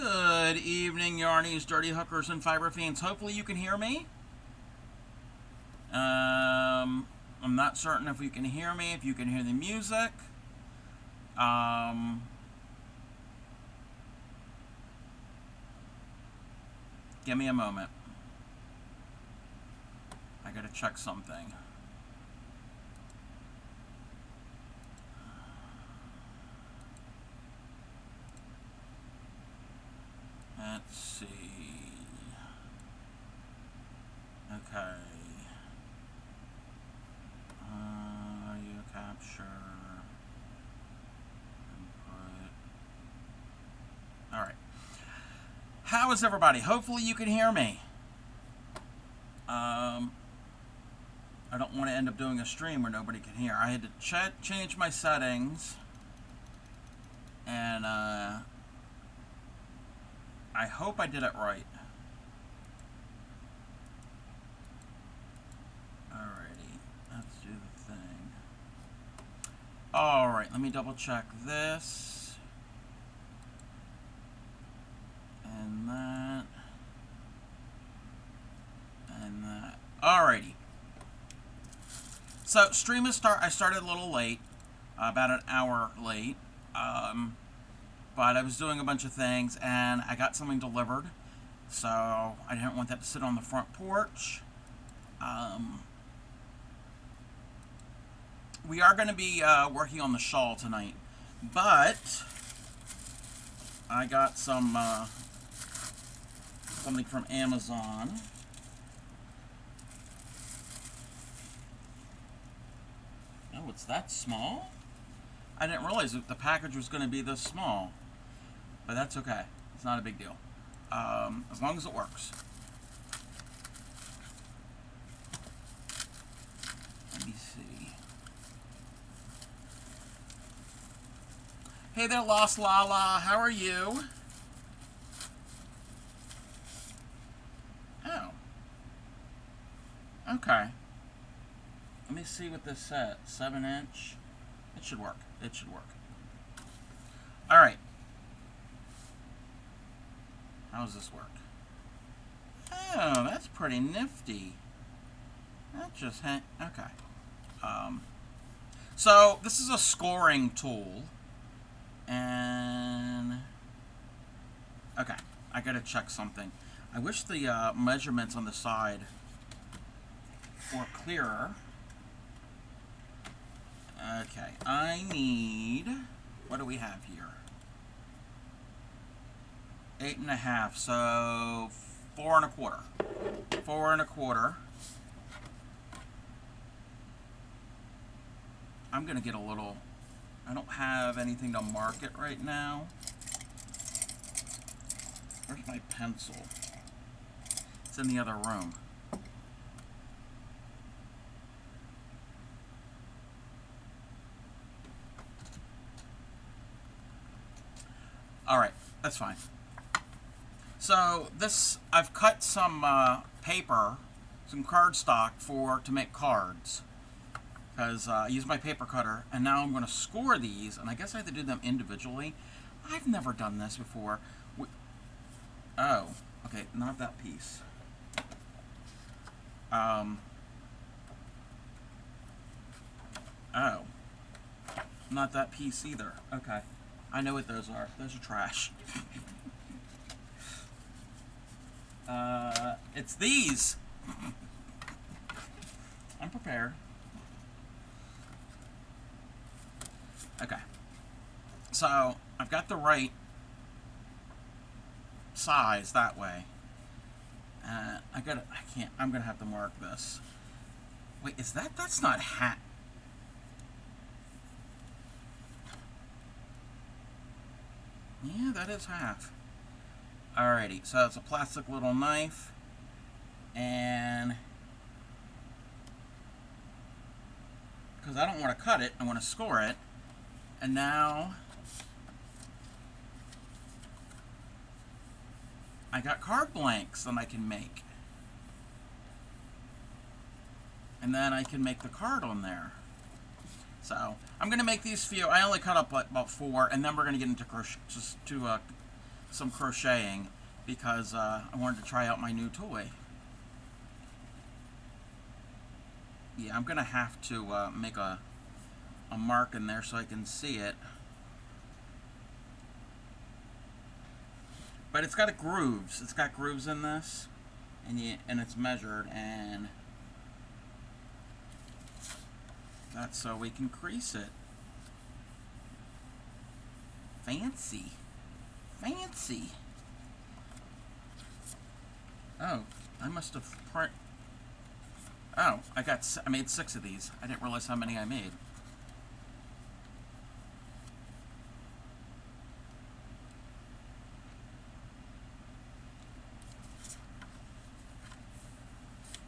Good evening, Yarnies, Dirty Hookers, and Fiber fans. Hopefully you can hear me. I'm not certain if you can hear me, if you can hear the music. Give me a moment. I gotta check something. Let's see. Okay. Audio capture. Input. Alright. How is everybody? Hopefully you can hear me. I don't want to end up doing a stream where nobody can hear. I had to change my settings. And, I hope I did it right. Alrighty, let's do the thing. Alright, let me double check this. And that. And that. Alrighty. So, stream is I started a little late. About an hour late. But I was doing a bunch of things, and I got something delivered, so I didn't want that to sit on the front porch. We are going to be working on the shawl tonight, but I got something from Amazon. Oh, it's that small? I didn't realize that the package was going to be this small. But that's okay. It's not a big deal. As long as it works. Let me see. Hey there, Lost Lala. How are you? Oh. Okay. Let me see what this says. 7-inch. It should work. It should work. Alright. How does this work? Oh, that's pretty nifty. That just okay. So this is a scoring tool, and okay, I gotta check something. I wish the measurements on the side were clearer. Okay, I need. What do we have here? 8.5, so 4 1/4. 4 1/4. I'm gonna get a little. I don't have anything to mark it right now. Where's my pencil? It's in the other room. Alright, that's fine. So this, I've cut some paper, some cardstock to make cards, because I used my paper cutter, and now I'm going to score these, and I guess I have to do them individually. I've never done this before. Oh, okay, not that piece. Oh, not that piece either. Okay, I know what those are. Those are trash. It's these. I'm prepared. Okay. So, I've got the right size that way. I'm gonna have to mark this. Wait, that's not hat. Yeah, that is half. Alrighty, so it's a plastic little knife, and because I don't want to cut it, I want to score it, and now I got card blanks that I can make, and then I can make the card on there. So I'm going to make these few. I only cut up about 4, and then we're going to get into crochet, just to some crocheting because I wanted to try out my new toy. Yeah, I'm gonna have to make a mark in there so I can see it. But it's got grooves. It's got grooves in this, and it's measured, and that's so we can crease it. Fancy, fancy. Oh, I must have Oh, I made 6 of these. I didn't realize how many I made.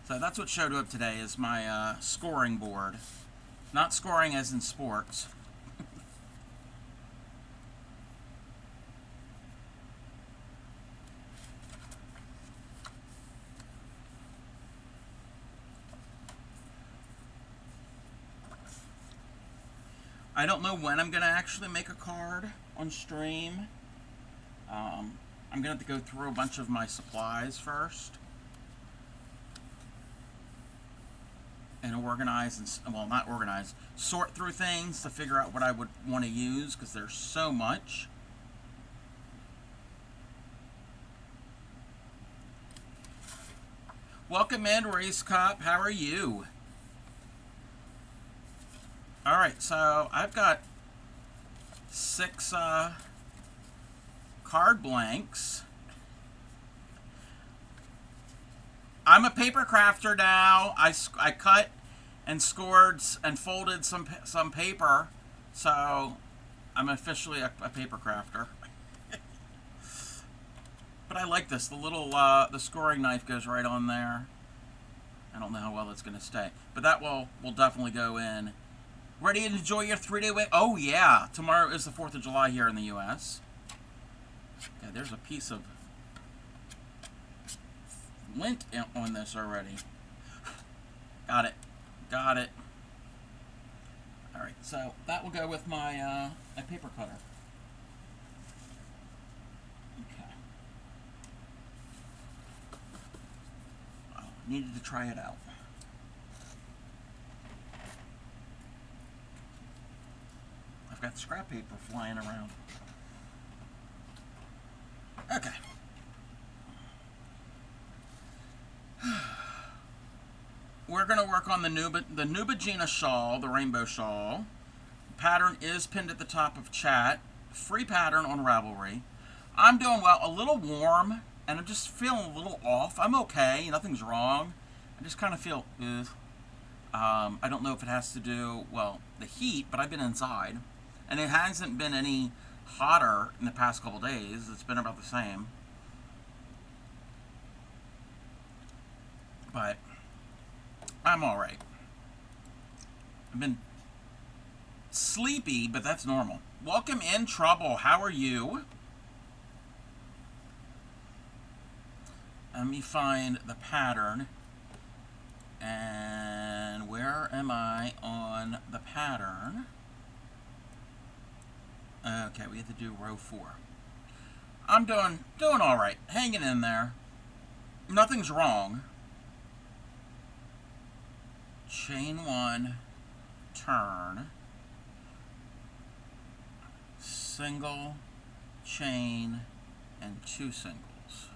So that's what showed up today is my scoring board. Not scoring as in sports. I don't know when I'm going to actually make a card on stream. I'm going to have to go through a bunch of my supplies first. And organize, and well, not organize, sort through things to figure out what I would want to use, because there's so much. Welcome in, Race Cop. How are you? Alright, so I've got 6 card blanks. I'm a paper crafter now. I cut and scored and folded some paper, so I'm officially a paper crafter. But I like this. The little the scoring knife goes right on there. I don't know how well it's going to stay, but that will definitely go in. Ready to enjoy your 3-day week? Oh yeah, tomorrow is the 4th of July here in the U.S. Okay, there's a piece of lint on this already. Got it. Got it. Alright, so that will go with my paper cutter. Okay. Oh, needed to try it out. I've got scrap paper flying around. Okay. We're going to work on the Nubigena shawl, the rainbow shawl. The pattern is pinned at the top of chat. Free pattern on Ravelry. I'm doing well. A little warm, and I'm just feeling a little off. I'm okay. Nothing's wrong. I just kind of feel, I don't know if it has to do, well, the heat, but I've been inside. And it hasn't been any hotter in the past couple days. It's been about the same. But I'm alright. I've been sleepy, but that's normal. Welcome in, Trouble. How are you? Let me find the pattern. And where am I on the pattern? Okay, we have to do row 4. I'm doing alright. Hanging in there. Nothing's wrong. Chain 1, turn, single, chain, and 2 singles.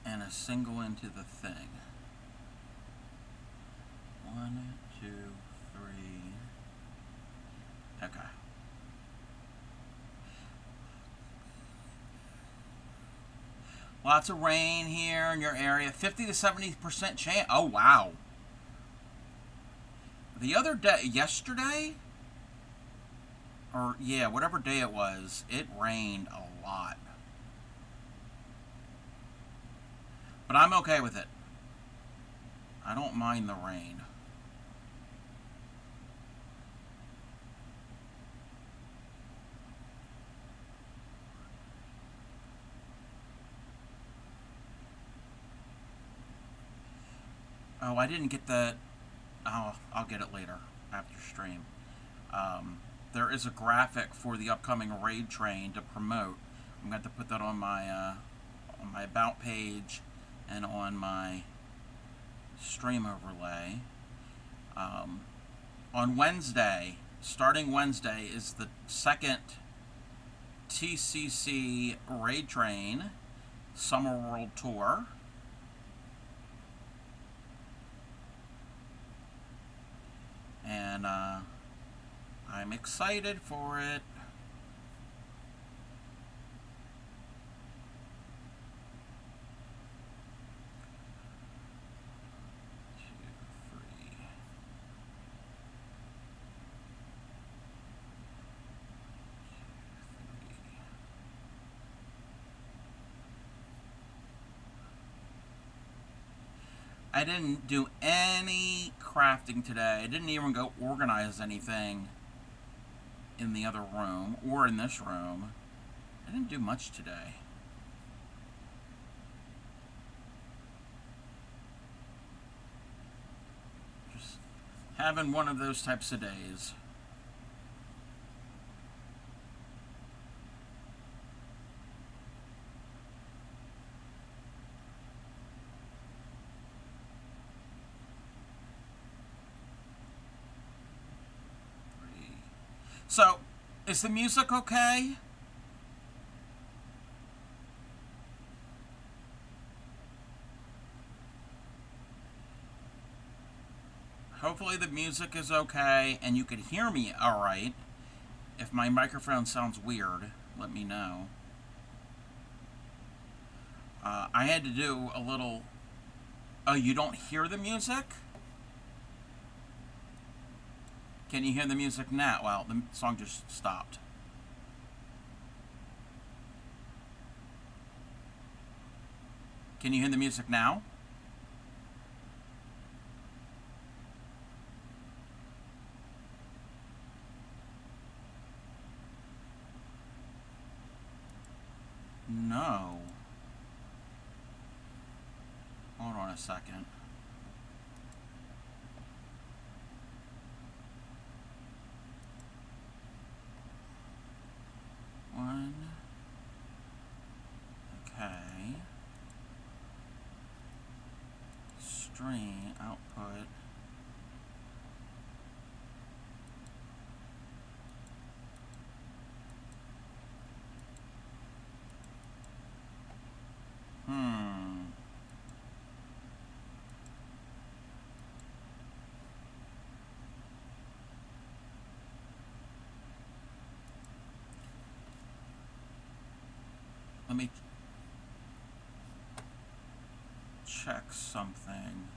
And a single into the thing. 1, 2, 3. Okay. Lots of rain here in your area. 50 to 70% chance. Oh, wow. The other day, yesterday? Or, yeah, whatever day it was, it rained a lot. But I'm okay with it. I don't mind the rain. Oh, I didn't get the... Oh, I'll get it later, after stream. there is a graphic for the upcoming raid train to promote. I'm going to put that on my about page and on my stream overlay. On Wednesday, starting Wednesday, is the second TCC Raid Train Summer World Tour. And I'm excited for it. I didn't do any crafting today. I didn't even go organize anything in the other room or in this room. I didn't do much today. Just having one of those types of days. So, is the music okay? Hopefully the music is okay and you can hear me alright. If my microphone sounds weird, let me know. I had to do a little... Oh, you don't hear the music? Can you hear the music now? Well, the song just stopped. Can you hear the music now? No. Hold on a second. Okay. String output. Let me check something.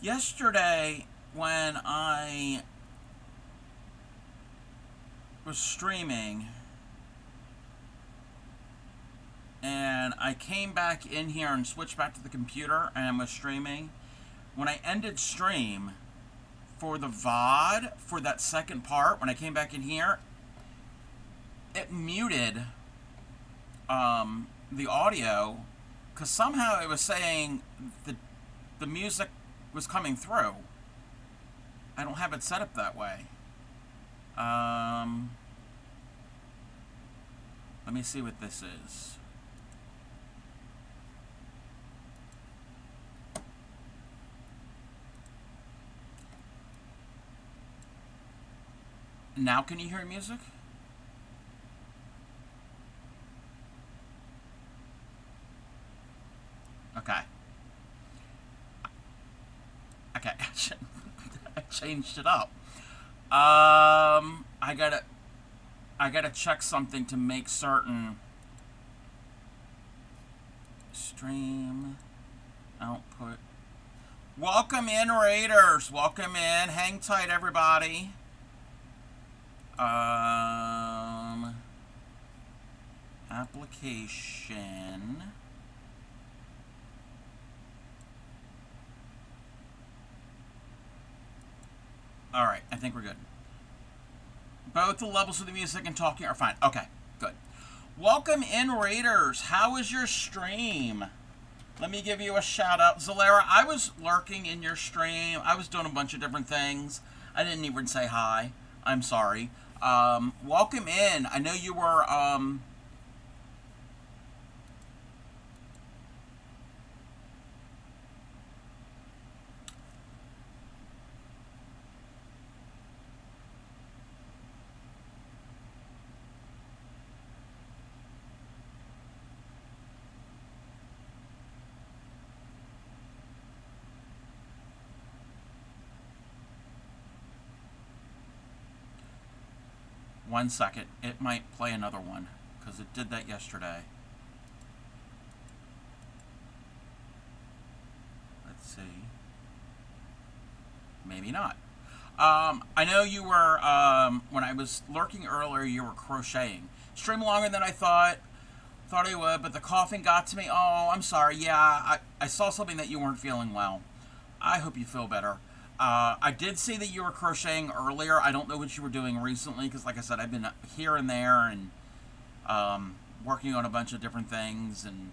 Yesterday, when I was streaming, and I came back in here and switched back to the computer and was streaming, when I ended stream for the VOD, for that second part, when I came back in here, it muted the audio, because somehow it was saying the music was coming through. I don't have it set up that way. Let me see what this is. Now can you hear music? Okay. Okay, I changed it up. I gotta check something to make certain. Stream output. Welcome in, Raiders. Welcome in. Hang tight, everybody. Application. Alright, I think we're good. Both the levels of the music and talking are fine. Okay, good. Welcome in, Raiders. How was your stream? Let me give you a shout out. Zalera, I was lurking in your stream. I was doing a bunch of different things. I didn't even say hi. I'm sorry. Welcome in. I know you were, 1 second. It might play another one because it did that yesterday. Let's see. Maybe not. I know you were, when I was lurking earlier, you were crocheting. Stream longer than I thought I would, but the coughing got to me. Oh, I'm sorry. Yeah, I saw something that you weren't feeling well. I hope you feel better. I did see that you were crocheting earlier. I don't know what you were doing recently because, like I said, I've been here and there and working on a bunch of different things and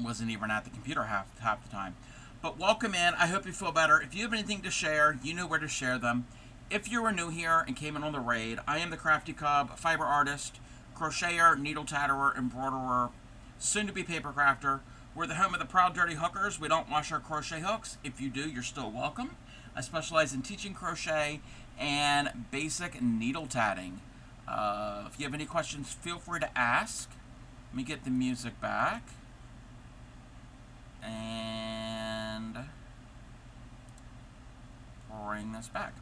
wasn't even at the computer half the time. But welcome in. I hope you feel better. If you have anything to share, you know where to share them. If you are new here and came in on the raid, I am the Crafty Cub, fiber artist, crocheter, needle tatterer, embroiderer, soon-to-be paper crafter. We're the home of the proud dirty hookers. We don't wash our crochet hooks. If you do, you're still welcome. I specialize in teaching crochet and basic needle tatting. If you have any questions, feel free to ask. Let me get the music back. And bring this back.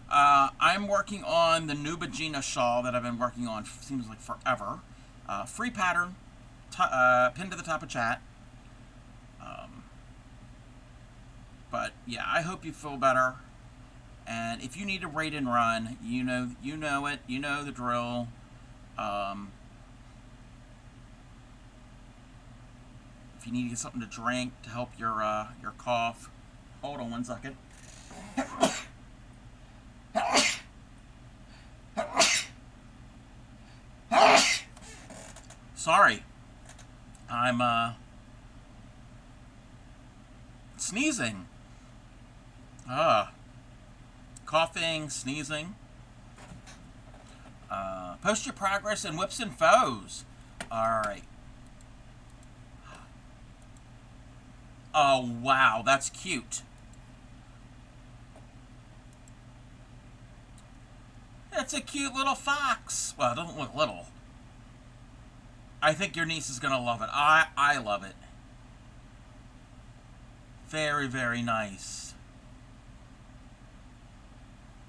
I'm working on the Nubigena shawl that I've been working on, seems like forever. Free pattern, pinned to the top of chat. But yeah, I hope you feel better. And if you need a raid and run, you know it, you know the drill. If you need to get something to drink to help your cough, hold on 1 second. Sorry, I'm sneezing. Coughing, sneezing. Post your progress in Whips and Foes. Alright. Oh, wow, that's cute. It's a cute little fox. Well, it doesn't look little. I think your niece is going to love it. I love it. Very, very nice.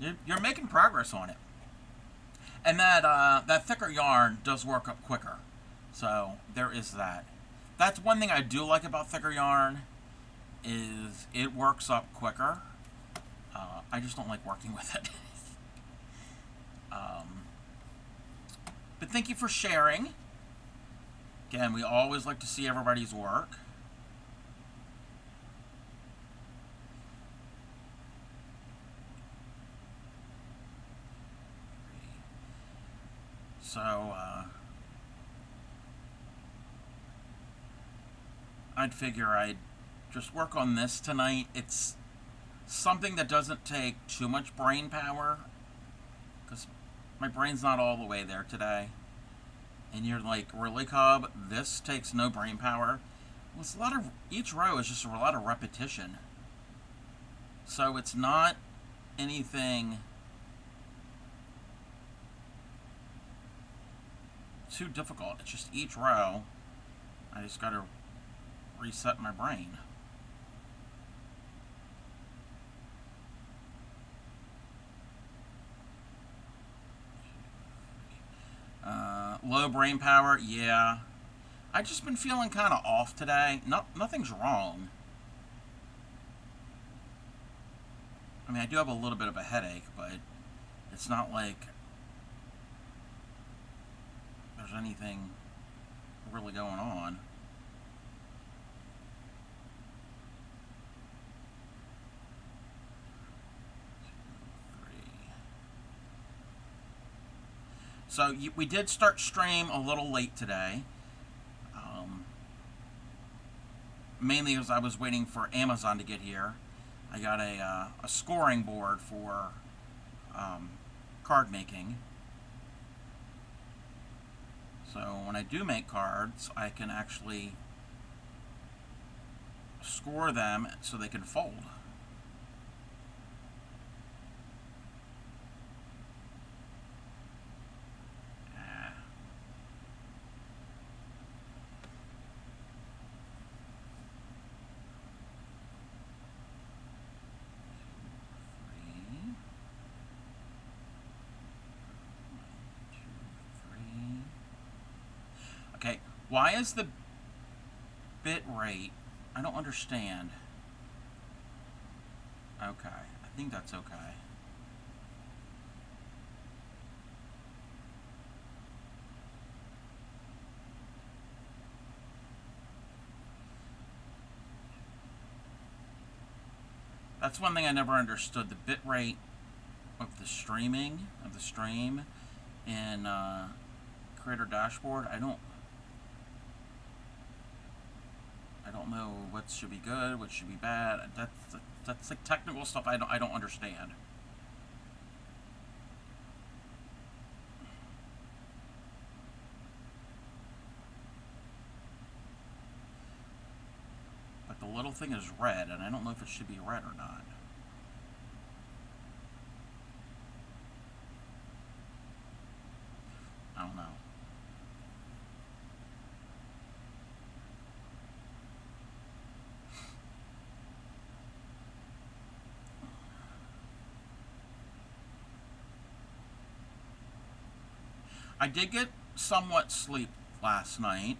You're making progress on it. And that thicker yarn does work up quicker. So, there is that. That's one thing I do like about thicker yarn, is it works up quicker. I just don't like working with it. But thank you for sharing. Again, we always like to see everybody's work. So, I'd figure I'd just work on this tonight. It's something that doesn't take too much brain power, because my brain's not all the way there today. And you're like, really, Cub? This takes no brain power? Well, it's a lot of, each row is just a lot of repetition. So it's not anything too difficult. It's just each row, I just got to reset my brain. Low brain power, yeah. I've just been feeling kind of off today. Nothing's wrong. I mean, I do have a little bit of a headache, but it's not like there's anything really going on. So we did start stream a little late today. Mainly because I was waiting for Amazon to get here. I got a scoring board for card making. So when I do make cards, I can actually score them so they can fold. Okay, why is the bit rate? I don't understand. Okay, I think that's okay. That's one thing I never understood, the bit rate of the stream in Creator Dashboard. I don't know what should be good, what should be bad. That's like technical stuff I don't understand. But the little thing is red, and I don't know if it should be red or not. I don't know. I did get somewhat sleep last night,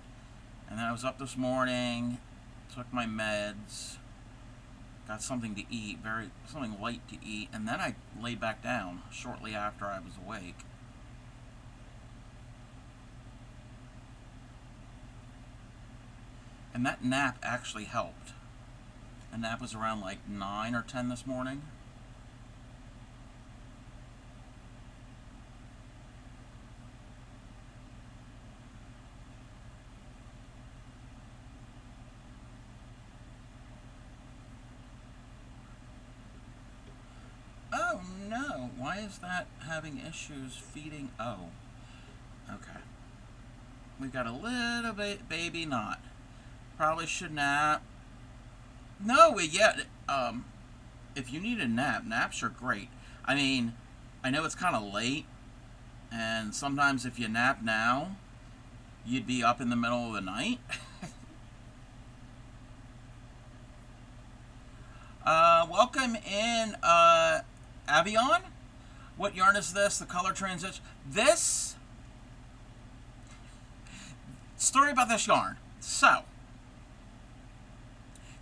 and then I was up this morning, took my meds, got something to eat, something light to eat, and then I laid back down shortly after I was awake. And that nap actually helped. The nap was around like 9 or 10 this morning. Oh no, why is that having issues feeding? Oh, okay. We've got a little baby knot. Probably should nap. No, if you need a nap, naps are great. I mean, I know it's kind of late, and sometimes if you nap now, you'd be up in the middle of the night. Welcome in, Avion. What yarn is this? The color transition. This story about this yarn. So,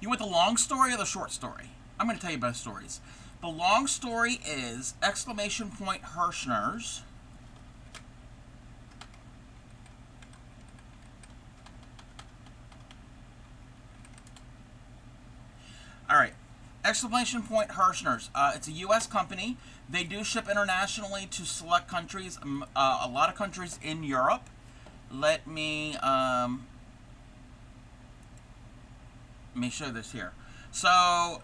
you want the long story or the short story? I'm going to tell you both stories. The long story is exclamation point Hirschner's. All right. Exclamation point Hirschner's. It's a U.S. company. They do ship internationally to select countries, a lot of countries in Europe. Let me show this here. So,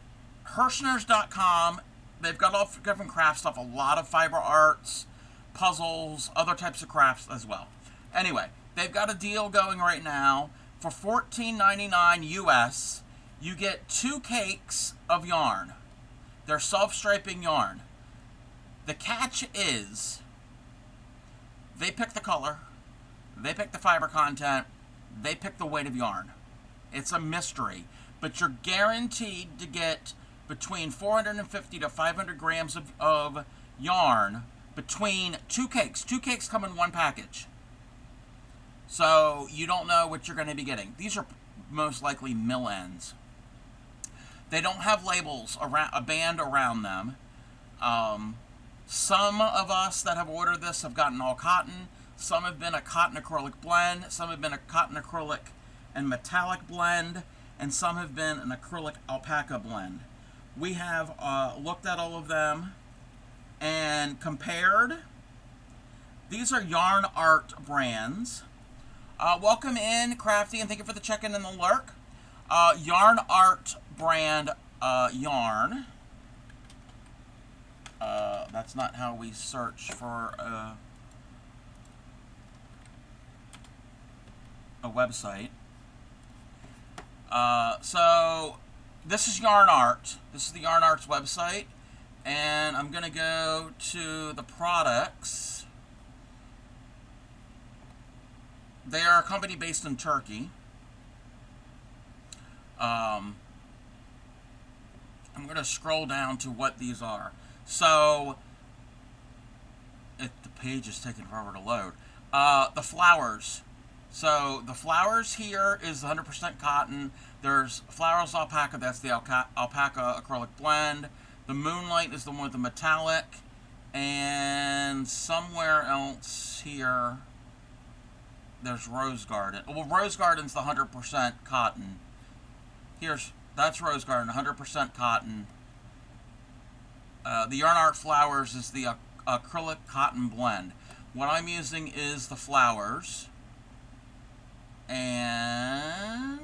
Hirschners.com, they've got all different craft stuff, a lot of fiber arts, puzzles, other types of crafts as well. Anyway, they've got a deal going right now. For $14.99 US, you get 2 cakes of yarn. They're self-striping yarn. The catch is, they pick the color, they pick the fiber content, they pick the weight of yarn. It's a mystery, but you're guaranteed to get between 450 to 500 grams of yarn between 2 cakes. 2 cakes come in one package. So you don't know what you're going to be getting. These are most likely mill ends. They don't have labels, a band around them. Some of us that have ordered this have gotten all cotton. Some have been a cotton acrylic blend. Some have been a cotton acrylic and metallic blend. And some have been an acrylic alpaca blend. We have looked at all of them and compared. These are Yarn Art brands. Welcome in, Crafty, and thank you for the check-in and the lurk. Yarn Art brand yarn. That's not how we search for a website. So this is Yarn Art. This is the Yarn Art's website, and I'm gonna go to the products. They are a company based in Turkey. I'm gonna scroll down to what these are. So the page is taking forever to load. The flowers. So the flowers here is 100% cotton. There's Flowers Alpaca, that's the alpaca acrylic blend. The Moonlight is the one with the metallic. And somewhere else here, there's Rose Garden. Well, Rose Garden's the 100% cotton. That's Rose Garden, 100% cotton. The Yarn Art Flowers is the acrylic cotton blend. What I'm using is the flowers. And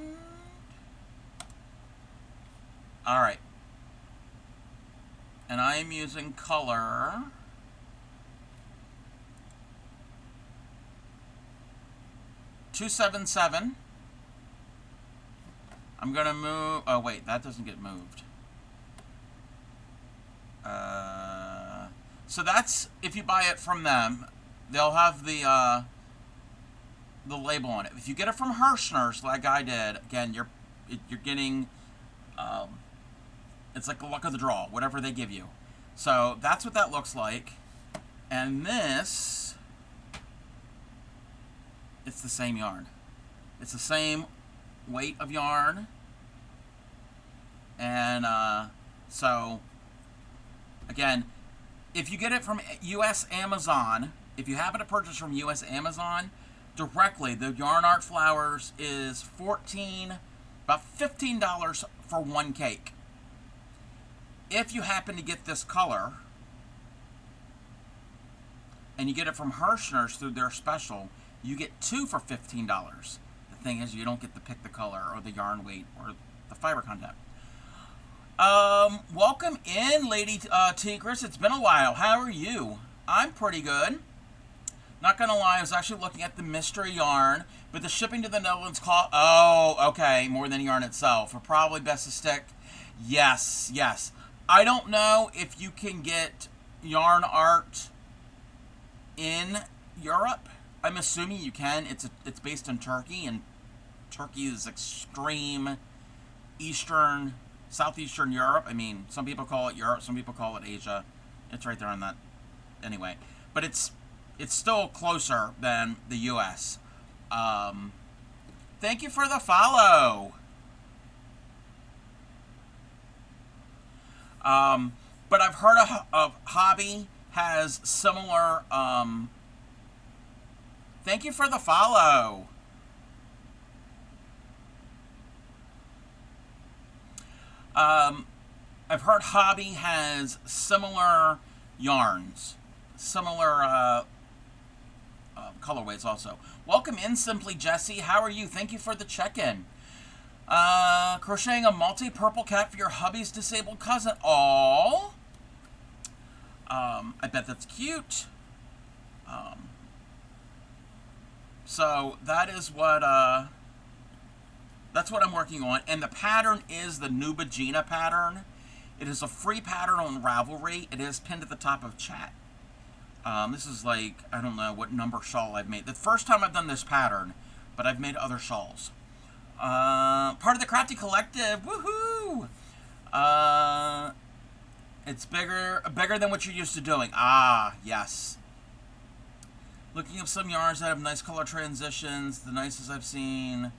alright. And I am using color 277. I'm gonna move. Oh wait, that doesn't get moved. So that's if you buy it from them, they'll have the label on it. If you get it from Hirschner's, like I did, again, you're getting it's like the luck of the draw, whatever they give you. So that's what that looks like. And this, it's the same yarn. It's the same weight of yarn. And so again, if you get it from US Amazon, if you happen to purchase from US Amazon directly, the Yarn Art Flowers is about $15 for one cake. If you happen to get this color and you get it from Hirschner's through their special, you get 2 for $15. The thing is, you don't get to pick the color or the yarn weight or the fiber content. Welcome in, Lady Tigris. It's been a while. How are you? I'm pretty good. Not gonna lie, I was actually looking at the mystery yarn, but the shipping to the Netherlands cost. Oh, okay, more than yarn itself. Or probably best to stick. Yes, yes. I don't know if you can get Yarn Art in Europe. I'm assuming you can. It's based in Turkey, and Turkey is extreme southeastern Europe. I mean, some people call it Europe, some people call it Asia. It's right there on that. Anyway, but it's still closer than the U.S. Thank you for the follow. But I've heard of Hobby has similar. Thank you for the follow. I've heard Hobby has similar yarns, similar colorways also. Welcome in, Simply Jessie. How are you? Thank you for the check-in. Crocheting a multi-purple cat for your hubby's disabled cousin. Aww. I bet that's cute. So that is what that's what I'm working on, and the pattern is the Nubigena pattern. It is a free pattern on Ravelry. It is pinned at the top of chat. This is like, I don't know what number shawl I've made. The first time I've done this pattern, but I've made other shawls. Part of the Crafty Collective. Woohoo! It's bigger than what you're used to doing. Ah, yes. Looking up some yarns that have nice color transitions. The nicest I've seen.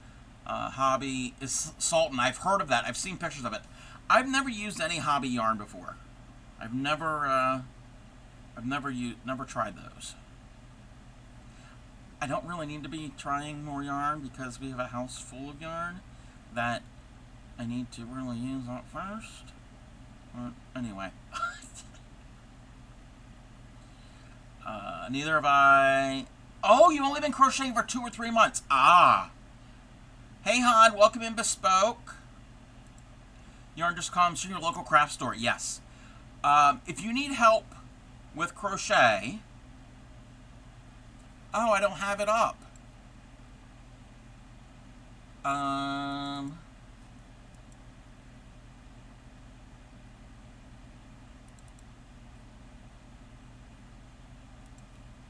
Hobby is Sultan. I've heard of that. I've seen pictures of it. I've never used any Hobby yarn before. I've never tried those. I don't really need to be trying more yarn because we have a house full of yarn that I need to really use up first. But anyway. Neither have I. Oh, you've only been crocheting for 2 or 3 months. Ah. Hey, Han. Welcome in, Bespoke. Yarn just comes from your local craft store. Yes. If you need help with crochet, oh, I don't have it up.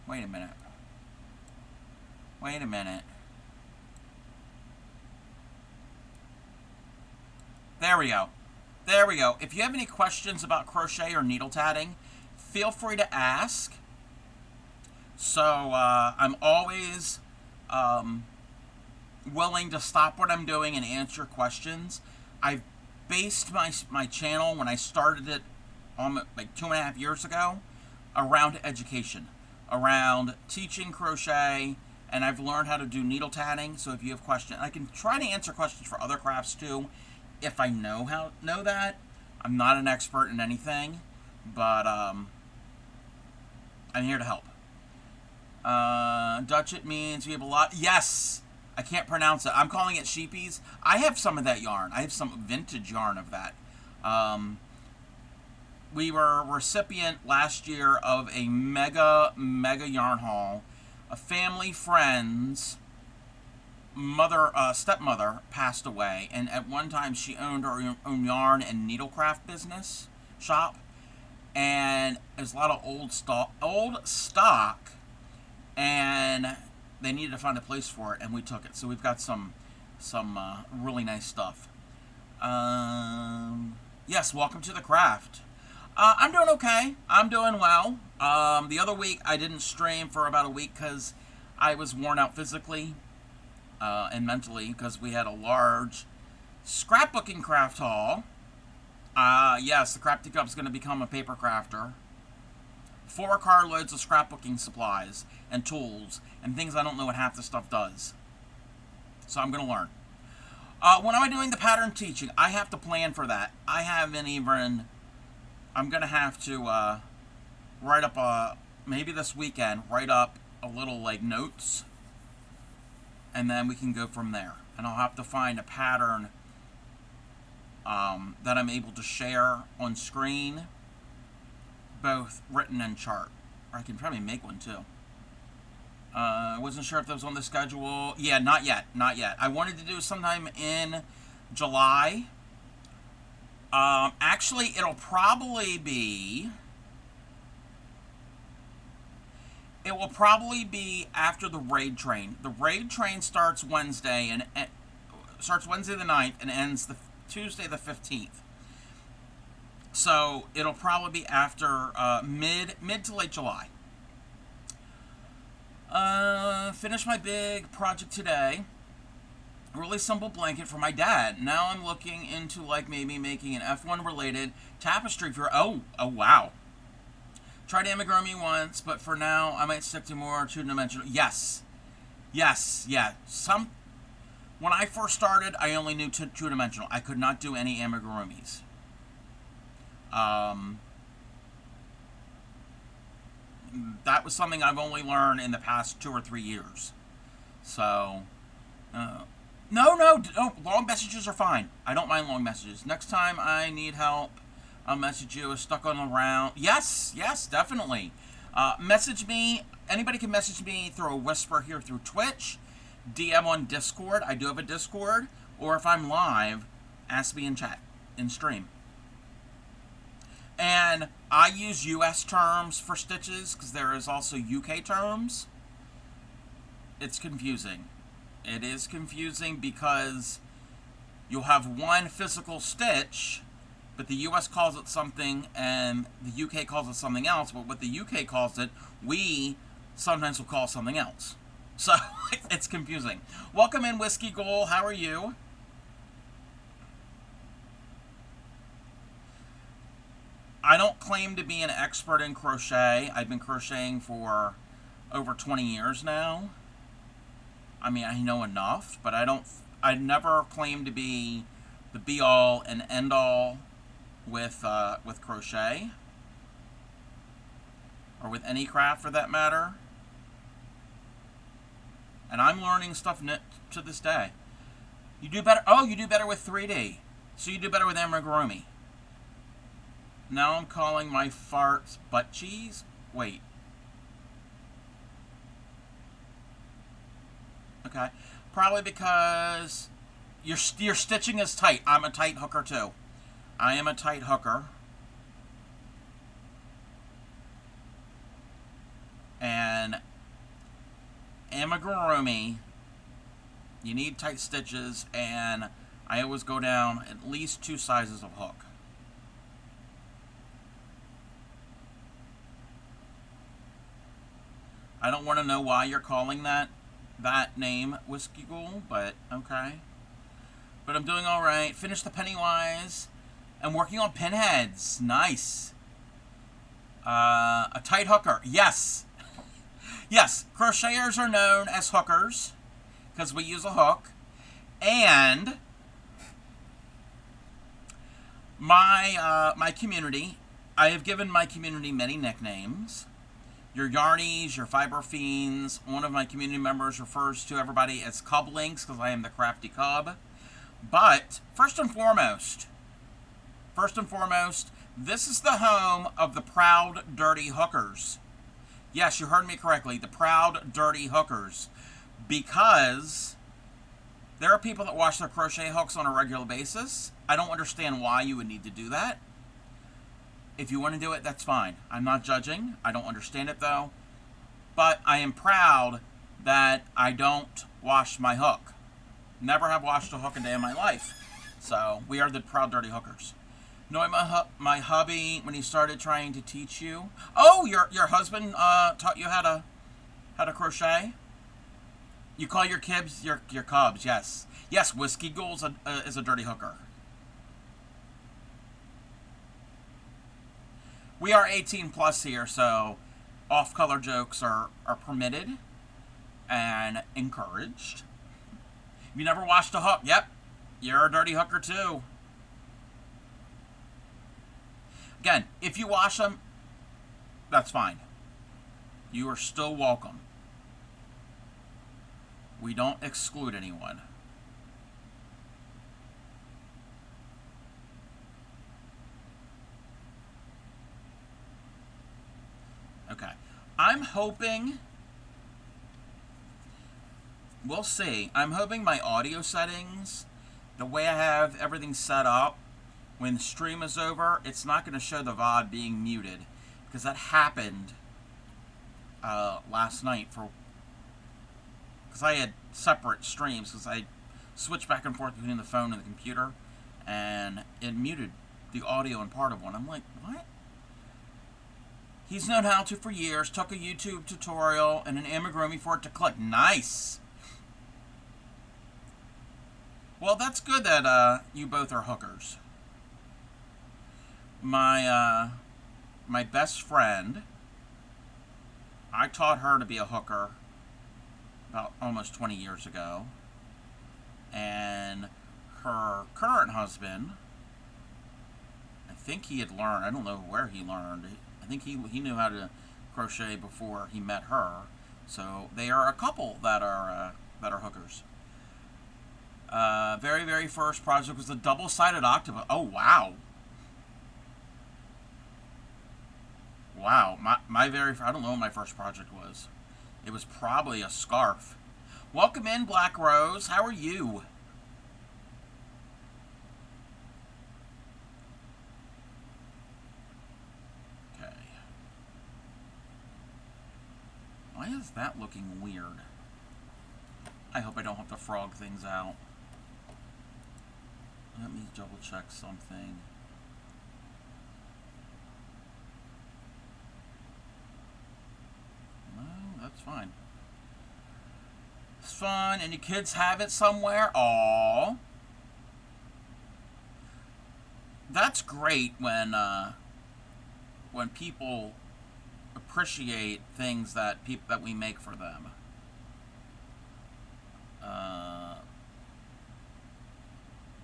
Wait a minute. Wait a minute. There we go. There we go. If you have any questions about crochet or needle tatting, feel free to ask. So I'm always willing to stop what I'm doing and answer questions. I've based my channel, when I started it like 2.5 years ago, around education, around teaching crochet, and I've learned how to do needle tatting. So if you have questions, I can try to answer questions for other crafts too, if I know that. I'm not an expert in anything, but I'm here to help. Dutch, it means we have a lot. Yes, I can't pronounce it. I'm calling it sheepies. I have some of that yarn. I have some vintage yarn of that. We were recipient last year of a mega yarn haul. A family friend's stepmother passed away, and at one time she owned her own yarn and needlecraft business shop, and there's a lot of old stock, and they needed to find a place for it, and we took it. So we've got some really nice stuff. Yes, welcome to the craft. I'm doing okay. I'm doing well. The other week I didn't stream for about a week because I was worn out physically and mentally, because we had a large scrapbooking craft haul. Yes, the Crafty Cup is going to become a paper crafter. 4 carloads of scrapbooking supplies and tools and things I don't know what half the stuff does. So I'm going to learn. When am I doing the pattern teaching? I have to plan for that. I haven't even... I'm going to have to write up maybe this weekend, write up a little like notes, and then we can go from there. And I'll have to find a pattern that I'm able to share on screen, both written and chart. Or I can probably make one too. I wasn't sure if that was on the schedule. Yeah, not yet. I wanted to do sometime in July. Actually, it'll probably be... It will probably be after the raid train. The raid train starts Wednesday starts Wednesday the 9th and ends Tuesday the 15th. So it'll probably be after mid to late July. Finished my big project today. A really simple blanket for my dad. Now I'm looking into like maybe making an F1 related tapestry for... Oh wow. Tried amigurumi once, but for now I might stick to more two-dimensional. Yes. Yeah. When I first started, I only knew two-dimensional. I could not do any amigurumis. That was something I've only learned in the past 2 or 3 years. So, no, long messages are fine. I don't mind long messages. Next time I need help, I'll message you. Stuck on the round. Yes, definitely. Message me. Anybody can message me through a whisper here through Twitch, DM on Discord. I do have a Discord. Or if I'm live, ask me in chat, in stream. And I use US terms for stitches because there is also UK terms. It's confusing. It is confusing because you'll have one physical stitch, but the US calls it something and the UK calls it something else. But what the UK calls it, we sometimes will call something else. So it's confusing. Welcome in, Whiskey Goal. How are you? I don't claim to be an expert in crochet. I've been crocheting for over 20 years now. I mean, I know enough, but I never claim to be the be-all and end-all with crochet, or with any craft for that matter. And I'm learning stuff to this day. You do better. Oh, you do better with 3D. So you do better with amigurumi. Now I'm calling my farts butt cheese? Wait. Okay. Probably because your stitching is tight. I'm a tight hooker too. I am a tight hooker. And amigurumi, you need tight stitches, and I always go down at least 2 sizes of hook. I don't want to know why you're calling that name Whiskey Ghoul, but okay. But I'm doing all right. Finished the Pennywise. I'm working on pinheads. Nice. A tight hooker. Yes. Yes. Crocheters are known as hookers because we use a hook. And my community, I have given my community many nicknames. Your Yarnies, your Fiber Fiends. One of my community members refers to everybody as Cub Links because I am the crafty cub. But first and foremost, this is the home of the Proud Dirty Hookers. Yes, you heard me correctly. The Proud Dirty Hookers. Because there are people that wash their crochet hooks on a regular basis. I don't understand why you would need to do that. If you want to do it, that's fine. I'm not judging. I don't understand it, though. But I am proud that I don't wash my hook. Never have washed a hook a day in my life. So, we are the Proud Dirty Hookers. Knowing my hubby when he started trying to teach you. Oh, your husband taught you how to crochet? You call your kibs your cubs, yes. Yes, Whiskey Ghoul is a dirty hooker. We are 18 plus here, so off-color jokes are permitted and encouraged. If you never washed a hook, yep, you're a dirty hooker too. Again, if you wash them, that's fine. You are still welcome. We don't exclude anyone. Okay. I'm hoping... We'll see. I'm hoping my audio settings, the way I have everything set up, when the stream is over, it's not going to show the VOD being muted. Because that happened last night because I had separate streams, because I switched back and forth between the phone and the computer, and it muted the audio in part of one. I'm like, what? He's known how to for years, took a YouTube tutorial and an amigurumi for it to click. Nice! Well, that's good that you both are hookers. My best friend, I taught her to be a hooker about almost 20 years ago. And her current husband, I think he had learned, I don't know where he learned, I think he knew how to crochet before he met her. So they are a couple that are hookers. Very, very first project was the double-sided octopus. Oh, wow. Wow. My very, I don't know what my first project was. It was probably a scarf. Welcome in, Black Rose. How are you? Okay. Why is that looking weird? I hope I don't have to frog things out. Let me double check something. No, that's fine. It's fun, and your kids have it somewhere. Aww. That's great when people appreciate things that we make for them.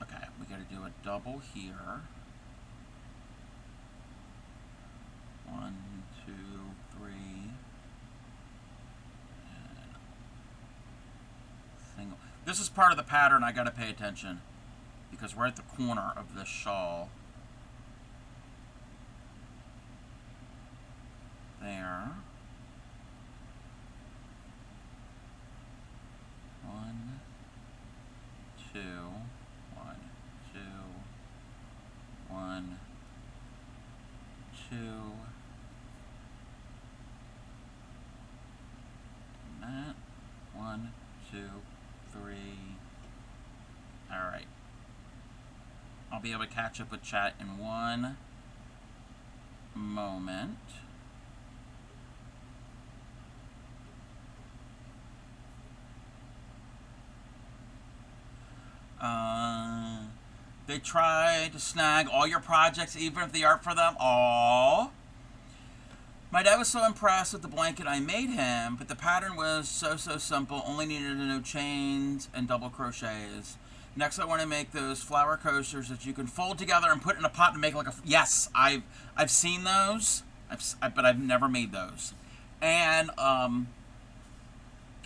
Okay, we got to do a double here. 1, 2, 3. And single. This is part of the pattern. I got to pay attention because we're at the corner of this shawl. there. 1, 2, 1, 2, 1, 2. That 1, 2, 3. All right. I'll be able to catch up with chat in one moment. They try to snag all your projects, even if they aren't for them. Aww. My dad was so impressed with the blanket I made him, but the pattern was so simple, only needed to know chains and double crochets. Next, I want to make those flower coasters that you can fold together and put in a pot and make like a... Yes, I've seen those, but I've never made those. And I'm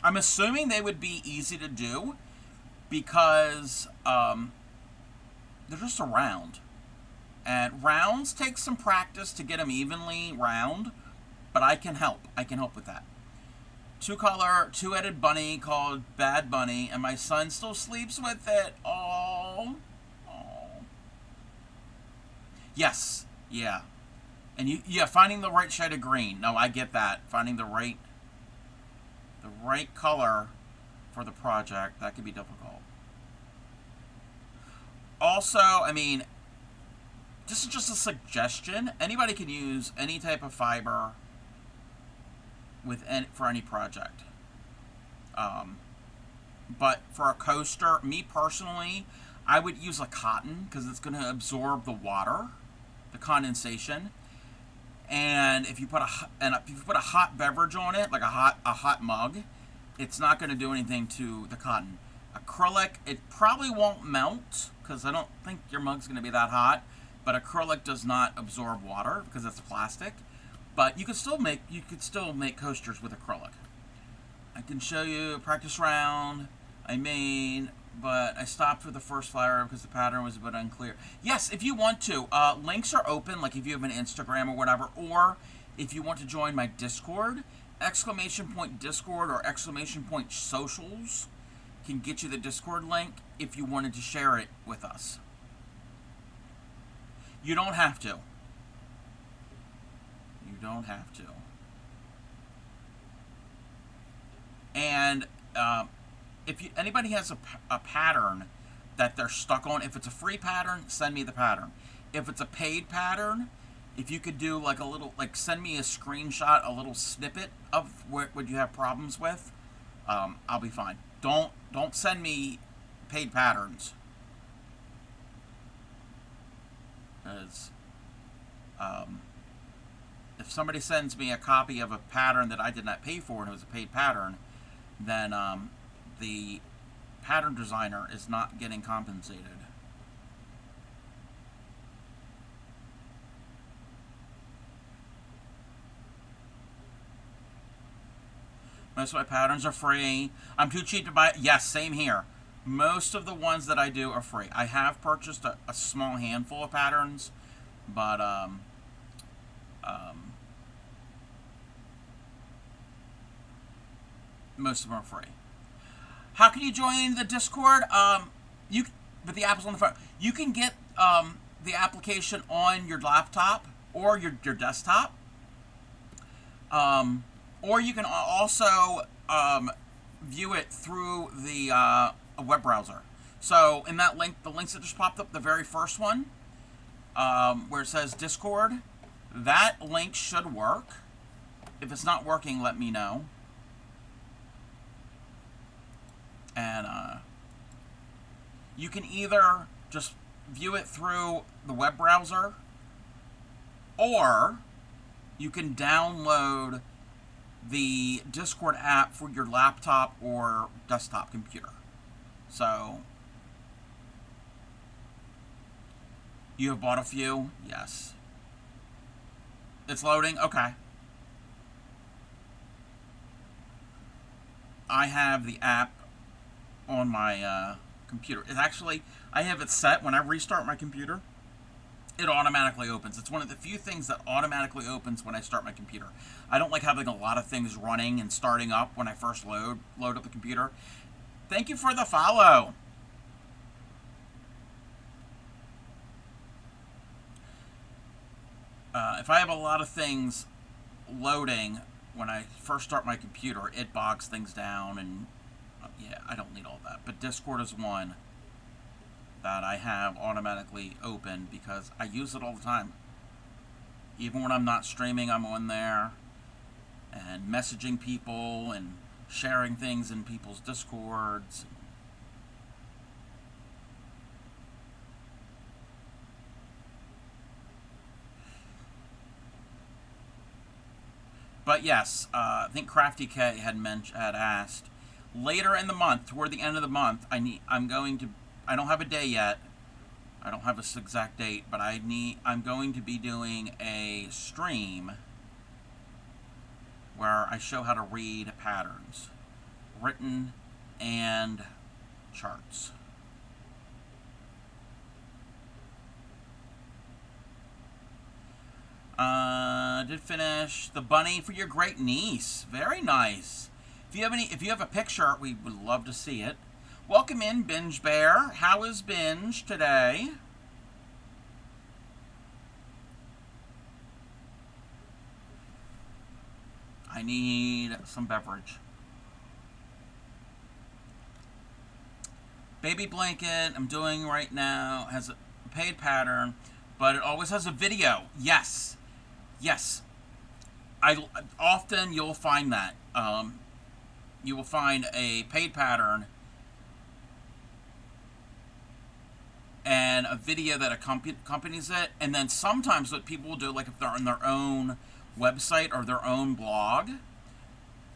assuming they would be easy to do because they're just a round. And rounds take some practice to get them evenly round, but I can help. I can help with that. Two-color, two-headed bunny called Bad Bunny, and my son still sleeps with it. Oh, yes, yeah, and finding the right shade of green. No, I get that. Finding the right color for the project, that could be difficult. Also, I mean, this is just a suggestion. Anybody can use any type of fiber for any project. But for a coaster, me personally, I would use a cotton because it's going to absorb the water, the condensation. And if you put a hot beverage on it, like a hot mug, it's not going to do anything to the cotton. Acrylic, it probably won't melt because I don't think your mug's going to be that hot. But acrylic does not absorb water because it's plastic. But you could still make coasters with acrylic. I can show you a practice round I made, but I stopped for the first flower because the pattern was a bit unclear. Yes, if you want to, links are open. Like if you have an Instagram or whatever, or if you want to join my Discord, !Discord or !Socials can get you the Discord link if you wanted to share it with us. You don't have to. You don't have to. And if anybody has a pattern that they're stuck on, if it's a free pattern, send me the pattern. If it's a paid pattern, if you could do like a little, like send me a screenshot, a little snippet of what you have problems with, I'll be fine. Don't send me paid patterns. Because if somebody sends me a copy of a pattern that I did not pay for and it was a paid pattern, then the pattern designer is not getting compensated. Most of my patterns are free. I'm too cheap to buy. Yes, same here. Most of the ones that I do are free. I have purchased a small handful of patterns, but most of them are free. How can you join the Discord? But the app is on the phone. You can get the application on your laptop or your desktop. Or you can also view it through the a web browser. So in that link, the links that just popped up, the very first one, where it says Discord, that link should work. If it's not working, let me know. And you can either just view it through the web browser, or you can download the Discord app for your laptop or desktop computer. So, you have bought a few? Yes. It's loading? Okay. I have the app on my computer. It's actually, I have it set when I restart my computer. it automatically opens. It's one of the few things that automatically opens when I start my computer. I don't like having a lot of things running and starting up when I first load up the computer. Thank you for the follow. If I have a lot of things loading when I first start my computer, it bogs things down, and yeah, I don't need all that. But Discord is one that I have automatically open because I use it all the time. Even when I'm not streaming, I'm on there and messaging people and sharing things in people's Discords. But yes, I think Crafty K had asked later in the month, toward the end of the month. I don't have a day yet. I don't have an exact date, but I'm going to be doing a stream where I show how to read patterns, written and charts. Did finish the bunny for your great niece. Very nice. If you have a picture, we would love to see it. Welcome in, Binge Bear. How is Binge today? I need some beverage. Baby blanket I'm doing right now has a paid pattern, but it always has a video. Yes. Yes. Often you'll find that. You will find a paid pattern and a video that accompanies it, and then sometimes what people will do, like if they're on their own website or their own blog,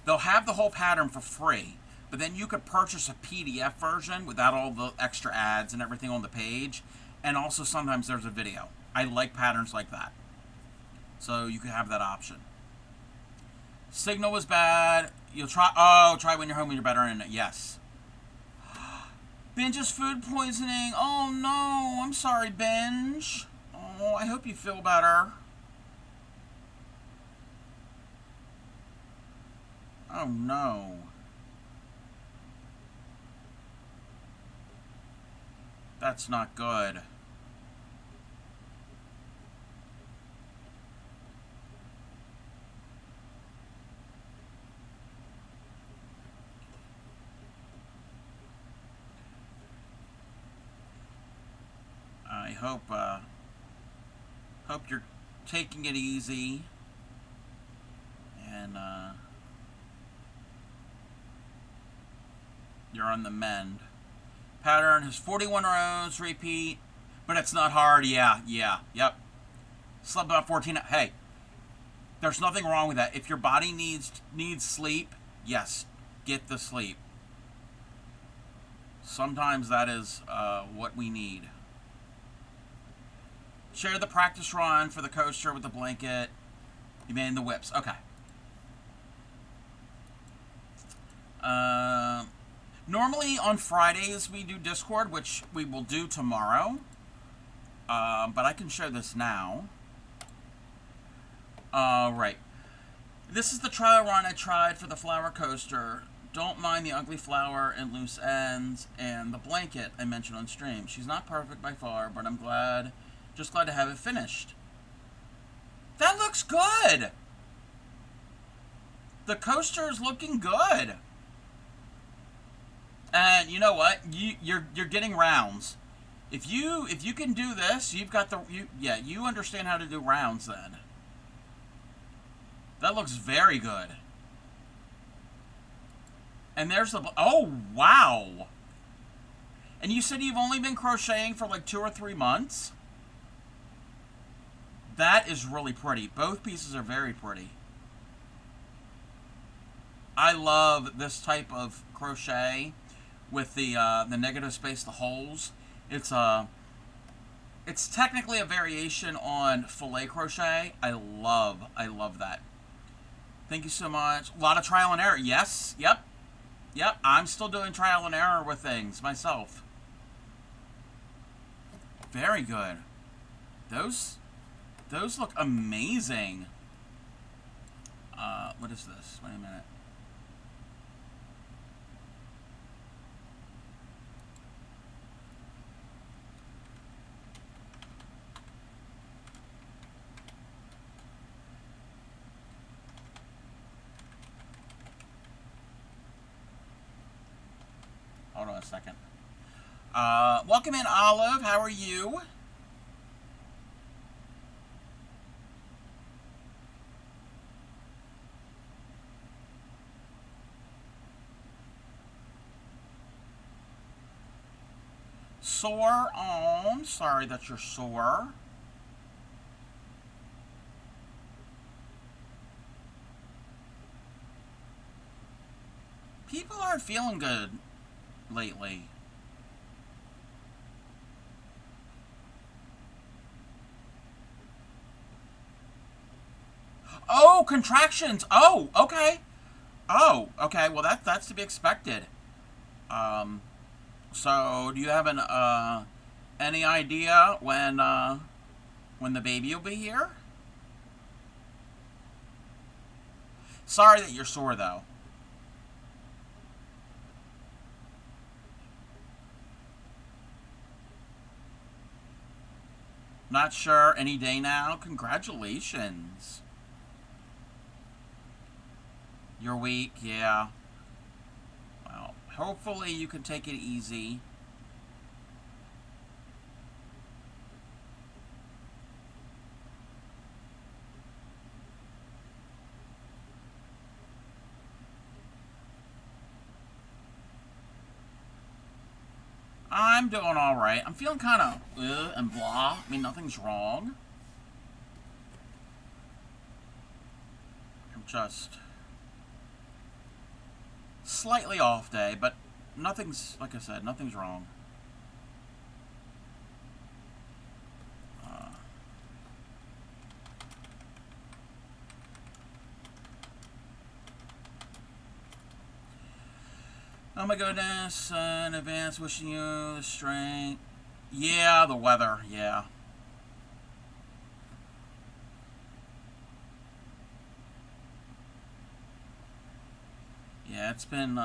they'll have the whole pattern for free, but then you could purchase a PDF version without all the extra ads and everything on the page, and also sometimes there's a video. I like patterns like that, so you could have that option. Signal was bad. You'll try when you're home when you're better internet. Yes. Binge's food poisoning. Oh no, I'm sorry, Binge. Oh, I hope you feel better. Oh no. That's not good. I hope you're taking it easy and you're on the mend. Pattern has 41 rows, repeat, but it's not hard. Yeah, yep. Slept about 14. Hey, there's nothing wrong with that. If your body needs sleep, yes, get the sleep. Sometimes that is what we need. Share the practice run for the coaster with the blanket. You made the whips. Okay. Normally on Fridays we do Discord, which we will do tomorrow. But I can show this now. Right. This is the trial run I tried for the flower coaster. Don't mind the ugly flower and loose ends and the blanket I mentioned on stream. She's not perfect by far, but I'm just glad to have it finished. That looks good. The coaster is looking good. And you know what? You're getting rounds. If you can do this, you've got you understand how to do rounds then. That looks very good. And there's the oh wow. And you said you've only been crocheting for like 2 or 3 months? That is really pretty. Both pieces are very pretty. I love this type of crochet with the negative space, the holes. It's technically a variation on filet crochet. I love that. Thank you so much. A lot of trial and error. Yes. Yep. I'm still doing trial and error with things myself. Very good. those look amazing. What is this? Wait a minute. Hold on a second. Welcome in, Olive. How are you? Sore arm. Sorry that you're sore. People aren't feeling good lately. Oh, contractions. Oh, okay. Oh, okay. Well, that's to be expected. So do you have any idea when the baby will be here? Sorry that you're sore though. Not sure. Any day now. Congratulations. You're weak, yeah. Well, hopefully you can take it easy. I'm doing all right. I'm feeling kind of and blah. I mean, nothing's wrong. I'm just slightly off day, but nothing's, like I said, nothing's wrong. Oh my goodness, in advance wishing you the strength. Yeah, the weather, yeah. Yeah, it's been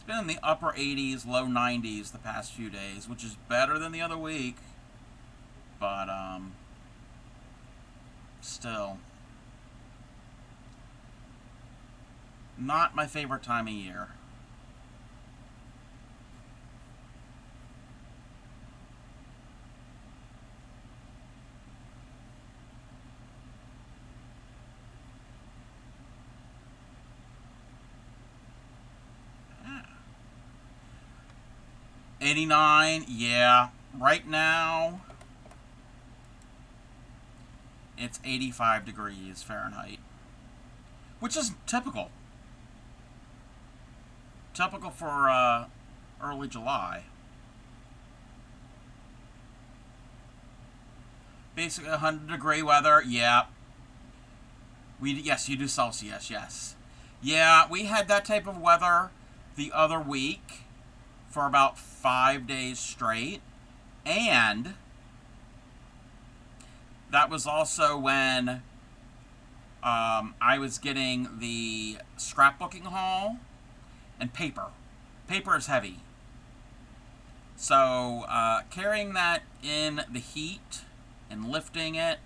in the upper 80s, low 90s the past few days, which is better than the other week. But still not my favorite time of year. Ah. 89, yeah. Right now, it's 85 degrees Fahrenheit, which is typical. Typical for early July. Basically 100-degree weather, yeah. Yes, you do Celsius, yes. Yeah, we had that type of weather the other week for about 5 days straight. And that was also when I was getting the scrapbooking haul and paper. Paper is heavy. So carrying that in the heat and lifting it,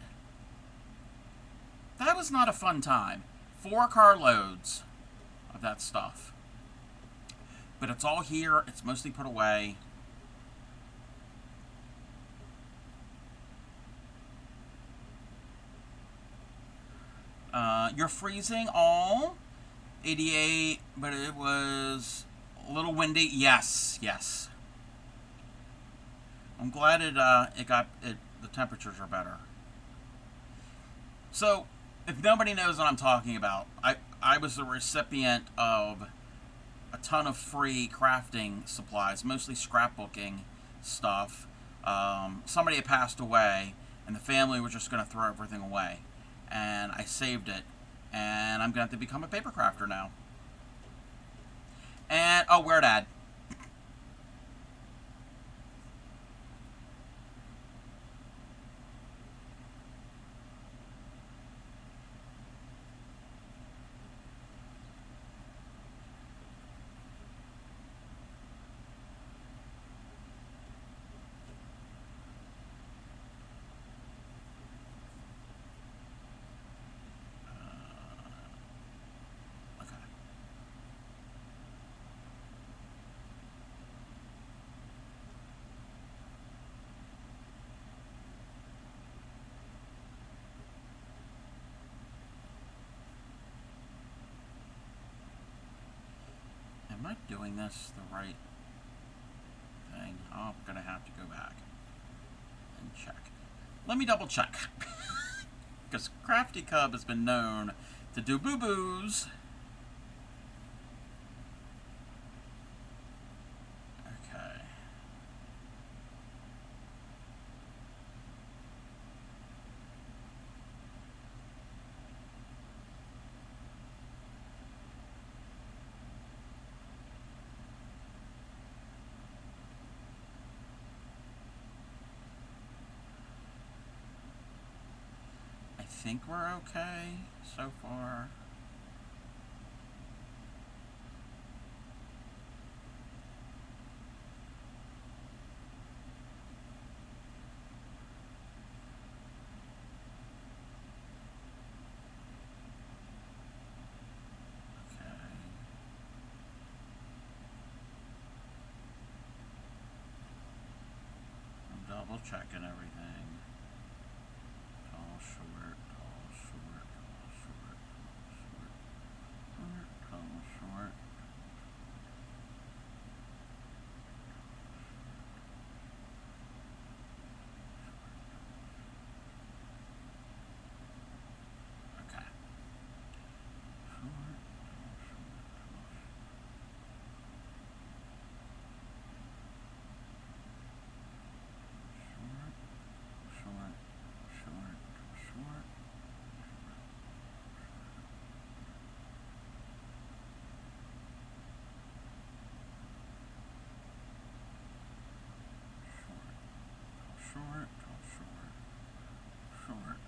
that was not a fun time. 4 carloads of that stuff. But it's all here. It's mostly put away. You're freezing all 88, but it was a little windy. Yes, yes. I'm glad the temperatures are better. So, if nobody knows what I'm talking about, I was the recipient of a ton of free crafting supplies, mostly scrapbooking stuff. Somebody had passed away, and the family were just going to throw everything away. And I saved it, and I'm going to have to become a paper crafter now. And, oh, where Dad? doing this the right thing? Oh, I'm gonna have to go back and check. Let me double check. Because Crafty Cub has been known to do boo-boos. Okay. I think we're okay so far. Double checking everything. Tall, short, tall, short, tall, short, tall, short, short. Okay. Short, tall, short, short, short,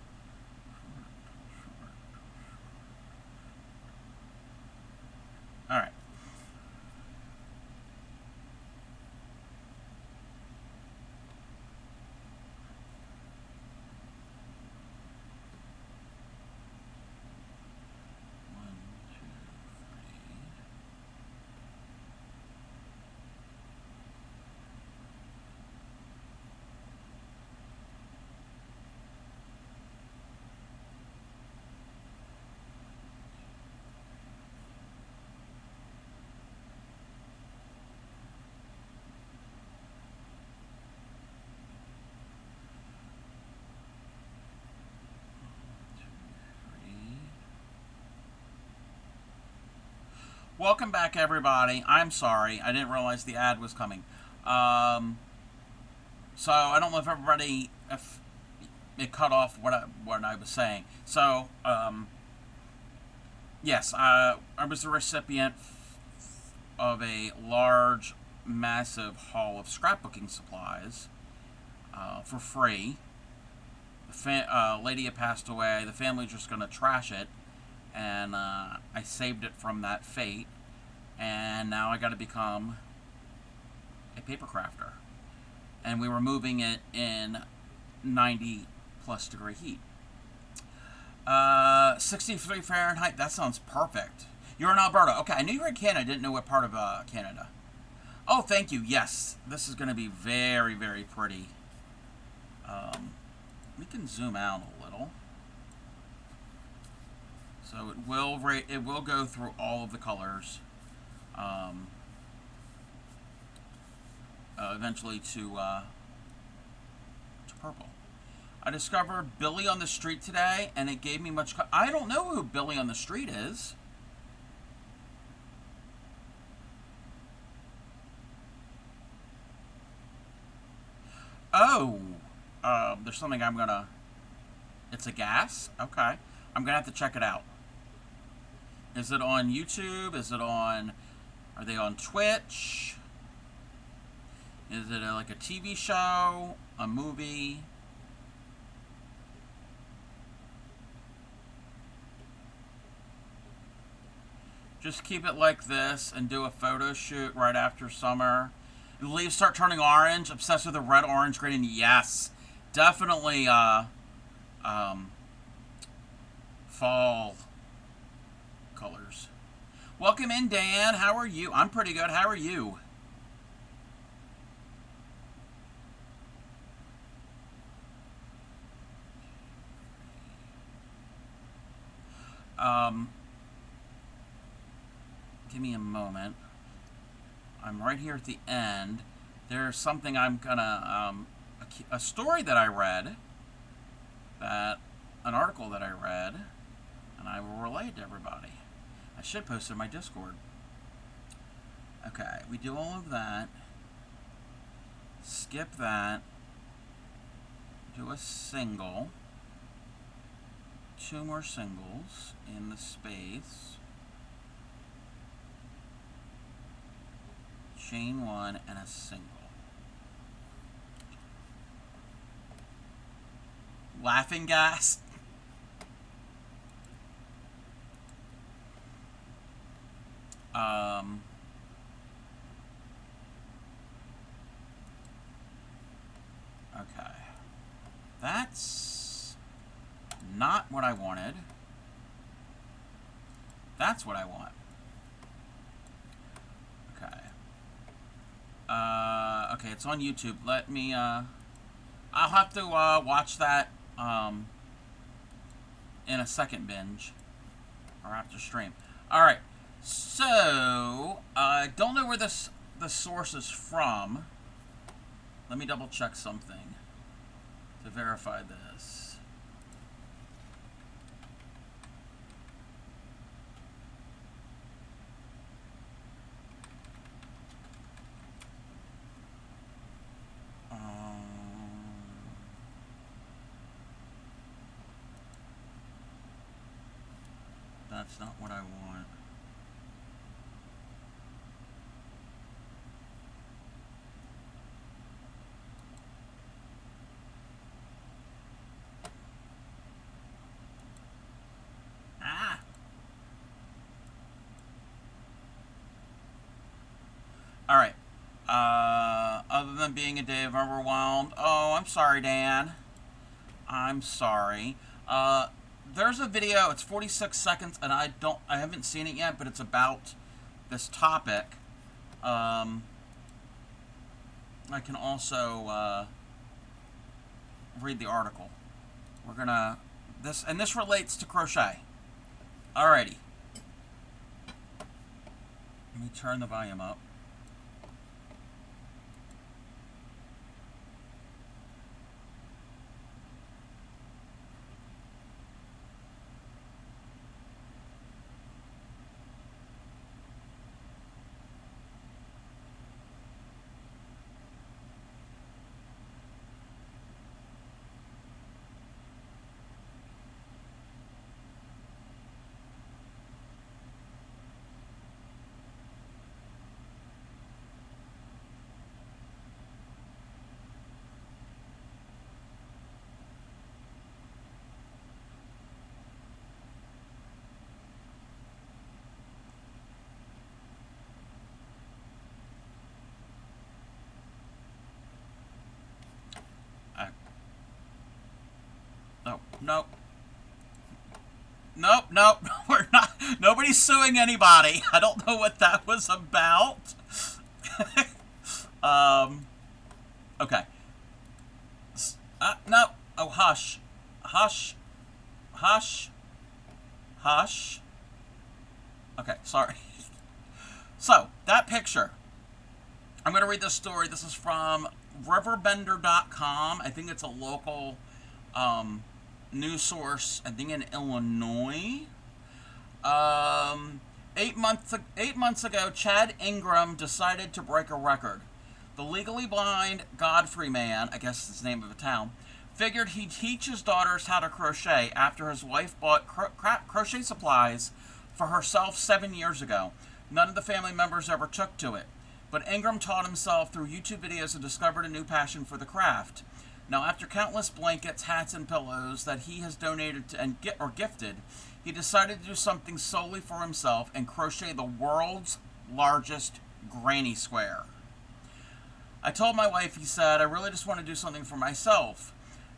tall, short. All right. One, two, three. Welcome back, everybody. I'm sorry. I didn't realize the ad was coming. So I don't know if it cut off what I was saying. So, yes, I was the recipient of a large, massive haul of scrapbooking supplies for free. The lady had passed away. The family was just going to trash it. And I saved it from that fate, and now I got to become a paper crafter. And we were moving it in 90 plus degree heat. 63 Fahrenheit, that sounds perfect. You're in Alberta. Okay, I knew you were in Canada. I didn't know what part of Canada. Oh, thank you. Yes, this is going to be very, very pretty. We can zoom out a little. So it will go through all of the colors, eventually to purple. I discovered Billy on the Street today, and it gave me much. I don't know who Billy on the Street is. Oh, there's something I'm gonna. It's a gas. Okay, I'm gonna have to check it out. Is it on YouTube? Is it on... Are they on Twitch? Is it like a TV show? A movie? Just keep it like this and do a photo shoot right after summer. The leaves start turning orange. Obsessed with the red, orange, green, and yes. Definitely fall colors. Welcome in, Dan. How are you? I'm pretty good. How are you? Give me a moment. I'm right here at the end. There's something I'm gonna, a story that I read, an article that I read, and I will relay it to everybody. I should post it in my Discord. Okay, we do all of that. Skip that. Do a single. 2 more singles in the space. Chain 1 and a single. Laughing gas. Okay. That's not what I wanted. That's what I want. Okay. Okay, it's on YouTube. Let me, I'll have to, watch that, in a second binge. Or after stream. Alright. So, I don't know where the source is from. Let me double check something to verify this. That's not what I want. Ah! Alright. Other than being a day of overwhelmed. Oh, I'm sorry, Dan. I'm sorry. There's a video, it's 46 seconds, and I haven't seen it yet, but it's about this topic. I can also, read the article. We're gonna, this relates to crochet. Alrighty. Let me turn the volume up. Nope. Nope, nope. We're not. Nobody's suing anybody. I don't know what that was about. Okay. No. Oh, hush. Hush. Hush. Hush. Okay, sorry. So, that picture. I'm going to read this story. This is from riverbender.com. I think it's a local news source, I think in Illinois. 8 months ago, Chad Ingram decided to break a record. The legally blind Godfrey man, I guess it's the name of a town, figured he'd teach his daughters how to crochet after his wife bought crochet supplies for herself 7 years ago. None of the family members ever took to it, but Ingram taught himself through YouTube videos and discovered a new passion for the craft. Now, after countless blankets, hats, and pillows that he has donated to or gifted, he decided to do something solely for himself and crochet the world's largest granny square. I told my wife, he said, I really just want to do something for myself.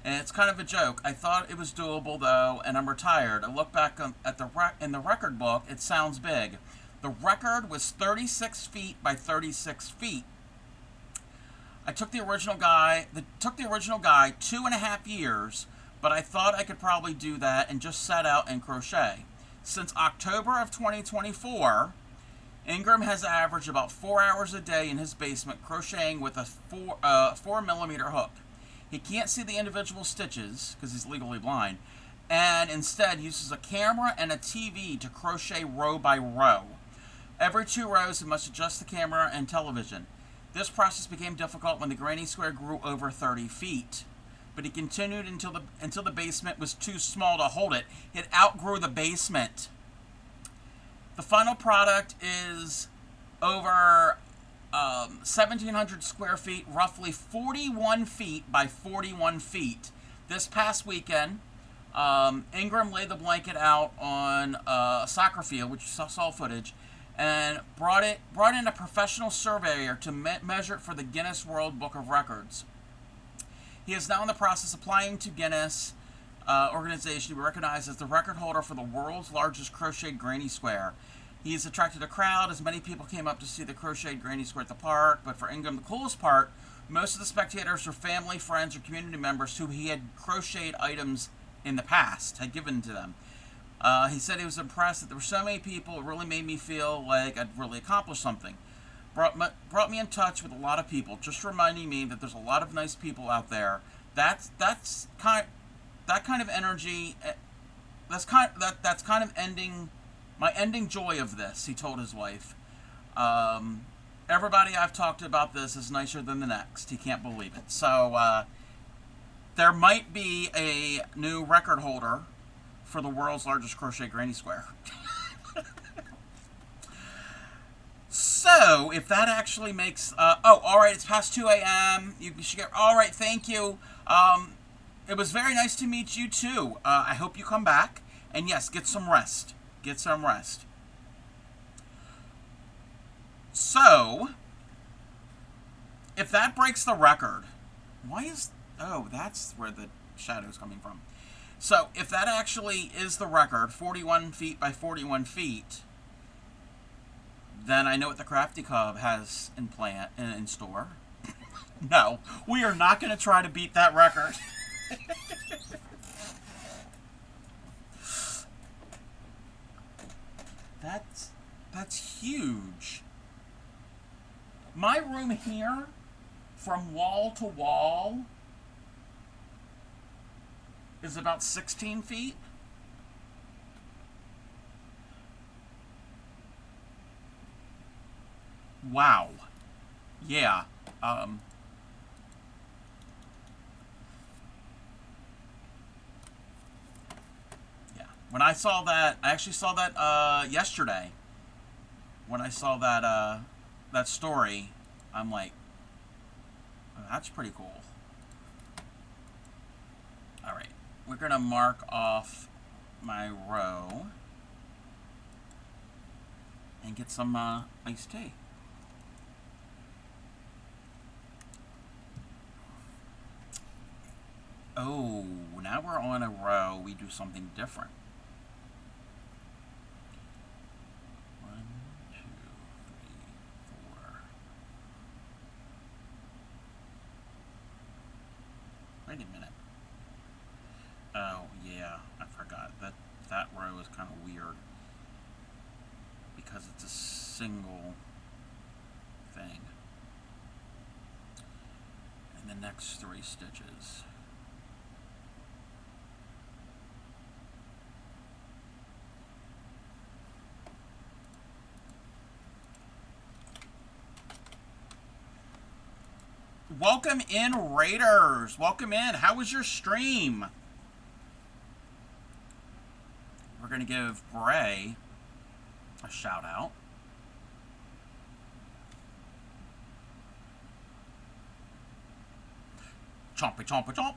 And it's kind of a joke. I thought it was doable, though, and I'm retired. I look back at in the record book, it sounds big. The record was 36 feet by 36 feet. I took the original guy. Took the original guy 2.5 years, but I thought I could probably do that and just set out and crochet. Since October of 2024, Ingram has averaged about 4 hours a day in his basement crocheting with a 4 millimeter hook. He can't see the individual stitches because he's legally blind, and instead uses a camera and a TV to crochet row by row. Every 2 rows, he must adjust the camera and television. This process became difficult when the granny square grew over 30 feet. But he continued until the basement was too small to hold it. It outgrew the basement. The final product is over 1,700 square feet, roughly 41 feet by 41 feet. This past weekend, Ingram laid the blanket out on a soccer field, which you saw footage, and brought in a professional surveyor to measure it for the Guinness World Book of Records. He is now in the process of applying to Guinness organization to be recognized as the record holder for the world's largest crocheted granny square. He has attracted a crowd as many people came up to see the crocheted granny square at the park, but for Ingram, the coolest part, most of the spectators were family, friends, or community members who he had crocheted items in the past, had given to them. He said he was impressed that there were so many people. It really made me feel like I'd really accomplished something. Brought me in touch with a lot of people, just reminding me that there's a lot of nice people out there. That's kind of energy. That's kind of my ending joy of this. He told his wife. Everybody I've talked to about this is nicer than the next. He can't believe it. So there might be a new record holder for the world's largest crochet granny square. So, if that actually makes... alright, it's past 2 a.m. You should get... Alright, thank you. It was very nice to meet you, too. I hope you come back. And yes, get some rest. Get some rest. So, if that breaks the record... Why is... Oh, that's where the shadow's coming from. So, if that actually is the record, 41 feet by 41 feet... then I know what the Crafty Cub has in store. No, we are not going to try to beat that record. That's huge. My room here, from wall to wall, is about 16 feet. Wow. Yeah. Yeah. When I saw that, I actually saw that yesterday. When I saw that story, I'm like, oh, that's pretty cool. All right. We're going to mark off my row and get some iced tea. Oh, now we're on a row. We do something different. 1, 2, 3, 4. Wait a minute. Oh, yeah, I forgot. That row is kind of weird because it's a single thing. And the next 3 stitches. Welcome in, Raiders. Welcome in. How was your stream? We're going to give Bray a shout out. Chompy, chompy, chomp.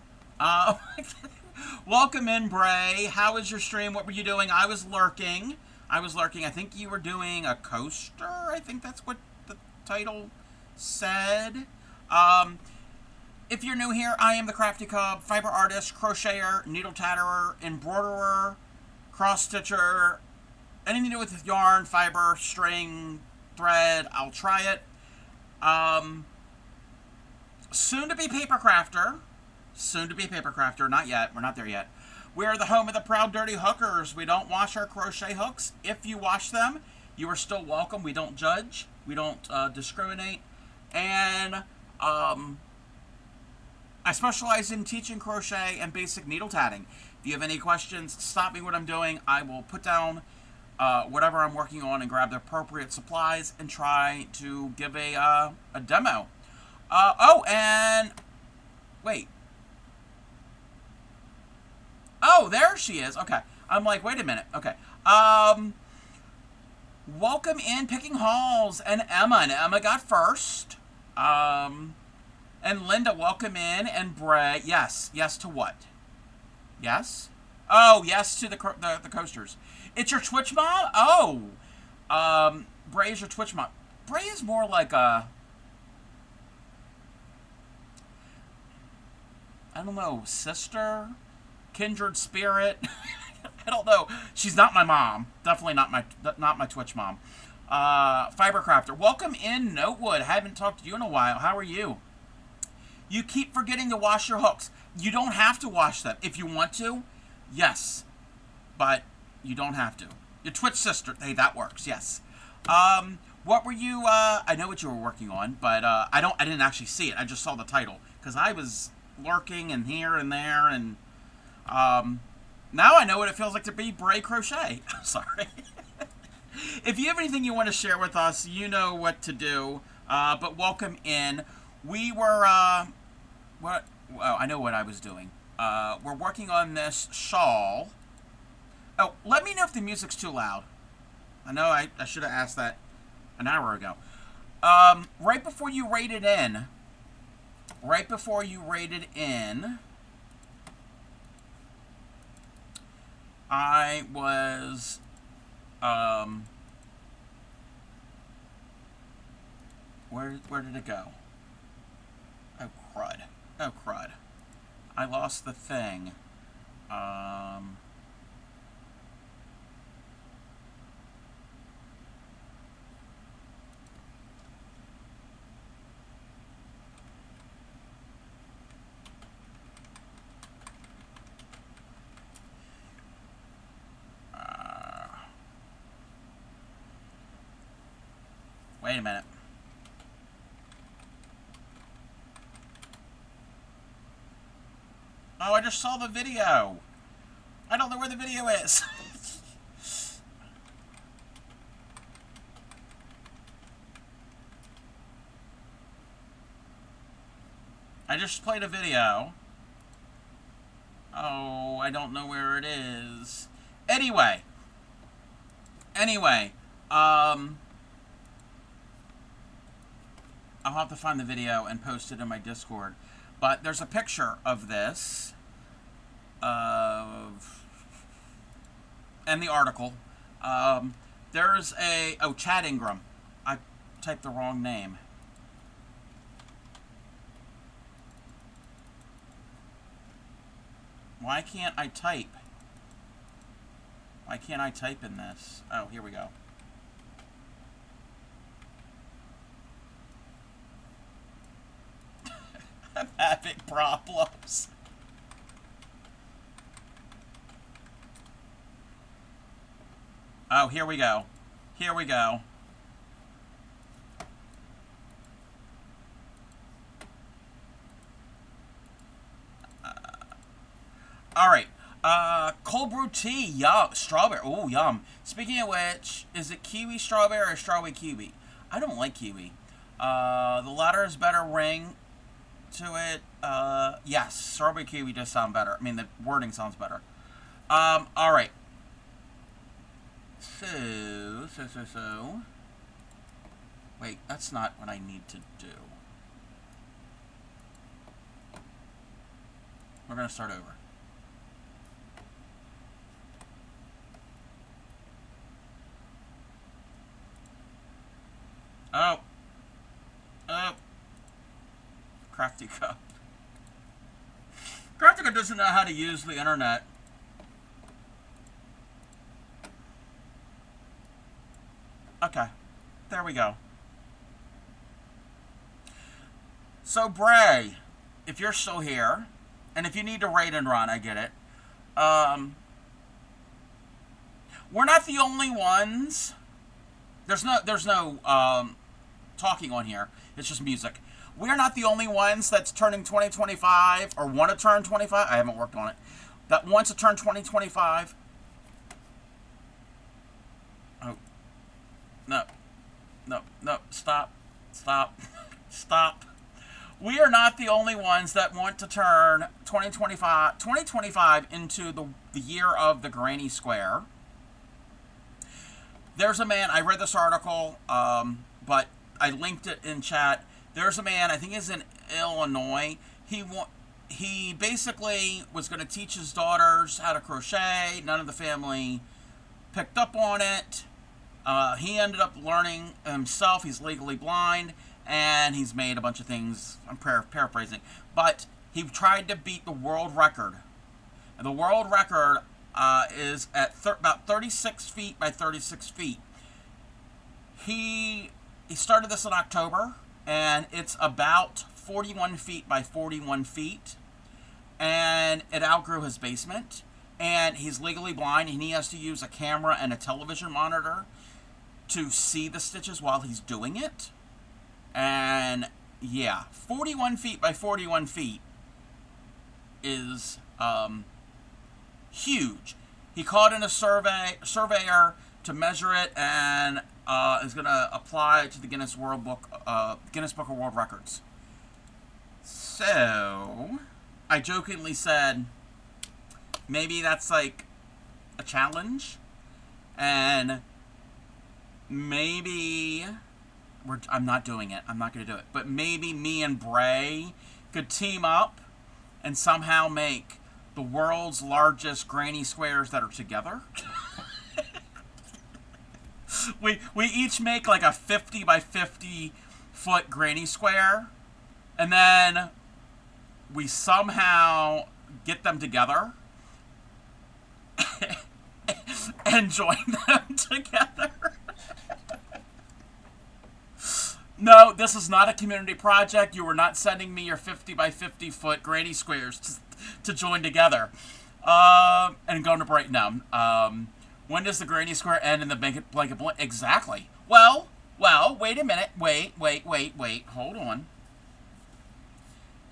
Welcome in, Bray. How was your stream? What were you doing? I was lurking. I think you were doing a coaster. I think that's what the title said. If you're new here, I am the Crafty Cub, fiber artist, crocheter, needle tatterer, embroiderer, cross stitcher, anything to do with yarn, fiber, string, thread. I'll try it. Soon to be paper crafter. Not yet. We're not there yet. We are the home of the proud dirty hookers. We don't wash our crochet hooks. If you wash them, you are still welcome. We don't judge. We don't discriminate. And I specialize in teaching crochet and basic needle tatting. If you have any questions, stop me what I'm doing. I will put down whatever I'm working on and grab the appropriate supplies and try to give a demo. Oh, and wait. Oh, there she is. Okay. I'm like, wait a minute. Okay. Welcome in Picking Halls and Emma. And Emma got first. And Linda, welcome in. And Bray, yes. Yes to what? Yes? Oh, yes to the coasters. It's your Twitch mom? Oh. Bray is your Twitch mom. Bray is more like a... I don't know, sister? Kindred spirit? I don't know. She's not my mom. Definitely not my Twitch mom. Fibercrafter. Welcome in, Notewood. Haven't talked to you in a while. How are you? You keep forgetting to wash your hooks. You don't have to wash them. If you want to, yes. But you don't have to. Your Twitch sister. Hey, that works. Yes. What were you, I know what you were working on, but I didn't actually see it. I just saw the title. Because I was lurking and here and there, and now I know what it feels like to be Bray Crochet. Sorry. If you have anything you want to share with us, you know what to do. But welcome in. We were, well, I know what I was doing. We're working on this shawl. Oh, let me know if the music's too loud. I know I should have asked that an hour ago. Right before you rated in, I was, where did it go? Oh, crud. I lost the thing. Wait a minute. Oh, I just saw the video. I don't know where the video is. I just played a video. Oh, I don't know where it is. Anyway, I'll have to find the video and post it in my Discord. But there's a picture of this, and the article. There's a, oh, Chad Ingram. I typed the wrong name. Why can't I type? Why can't I type in this? Oh, here we go. I'm having problems. Oh, here we go. Here we go. All right. Cold brew tea. Yum. Strawberry. Oh, yum. Speaking of which, is it kiwi strawberry or strawberry kiwi? I don't like kiwi. The latter is better ring to it. Yes. Strawberry kiwi does sound better. I mean, the wording sounds better. All right. So. Wait, that's not what I need to do. We're going to start over. Oh. Crafty Cup. Crafty Cup doesn't know how to use the internet. Okay. There we go. So, Bray, if you're still here, and if you need to raid and run, I get it. We're not the only ones There's no talking on here. It's just music. We're not the only ones that's turning 2025 or want to turn 25. I haven't worked on it. That wants to turn 2025. Oh, no, no, no! Stop, stop, stop. We are not the only ones that want to turn 2025 into the year of the Granny Square. There's a man, I read this article, but I linked it in chat. There's a man, I think he's in Illinois. He basically was going to teach his daughters how to crochet. None of the family picked up on it. He ended up learning himself. He's legally blind, and he's made a bunch of things. I'm paraphrasing. But he tried to beat the world record. And the world record is at about 36 feet by 36 feet. He started this in October, and it's about 41 feet by 41 feet. And it outgrew his basement. And he's legally blind, and he has to use a camera and a television monitor to see the stitches while he's doing it. And yeah, 41 feet by 41 feet is huge. He called in a surveyor to measure it, and is going to apply to the Guinness Book of World Records. So I jokingly said, maybe that's like a challenge, and maybe I'm not doing it. I'm not going to do it. But maybe me and Bray could team up and somehow make the world's largest granny squares that are together. we each make like a 50 by 50 foot granny square, and then we somehow get them together and join them together. No, this is not a community project. You are not sending me your 50 by 50 foot granny squares to join together. And going to break now. When does the granny square end in the blanket? Exactly. Well, wait a minute. Wait. Hold on.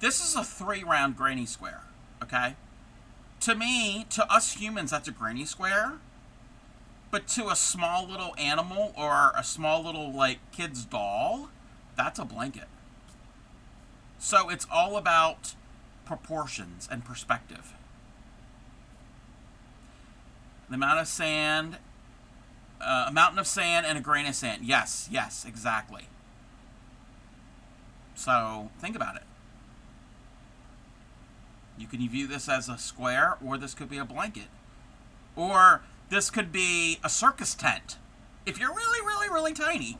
This is a 3-round granny square, okay? To me, to us humans, that's a granny square. But to a small little animal or a small little, like, kid's doll, that's a blanket. So it's all about proportions and perspective. The amount of sand, a mountain of sand and a grain of sand. Yes, exactly. So think about it. You can view this as a square, or this could be a blanket. Or this could be a circus tent, if you're really, really, really tiny.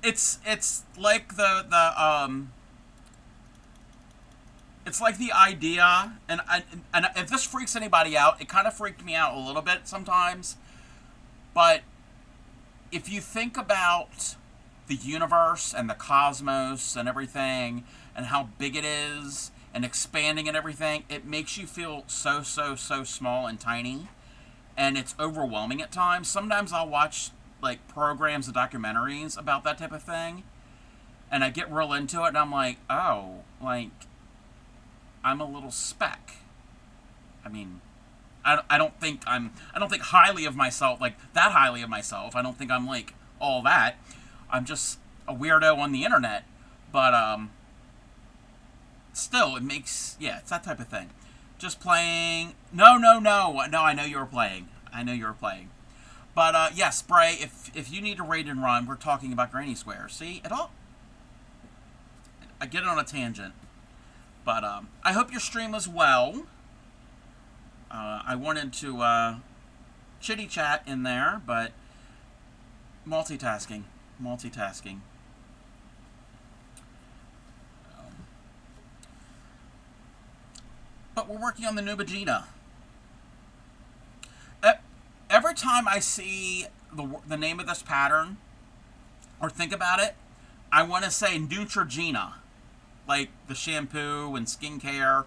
It's like it's like the idea, and if this freaks anybody out, it kind of freaked me out a little bit sometimes. But if you think about the universe and the cosmos and everything, and how big it is, and expanding and everything, it makes you feel so small and tiny, and it's overwhelming at times. Sometimes I'll watch like programs and documentaries about that type of thing, and I get real into it, and I'm like, oh, like, I'm a little speck. I mean, I don't think highly of myself, like that highly of myself. I don't think I'm like all that. I'm just a weirdo on the internet, but still, it makes, yeah, it's that type of thing. Just playing. No, I know you were playing. But yes, Bray, if you need to raid and run, we're talking about granny squares. See, it all, I get it on a tangent. But I hope your stream was well. I wanted to chitty chat in there, but multitasking. But we're working on the Nubigena. Every time I see the name of this pattern, or think about it, I want to say Neutrogena, like the shampoo and skincare.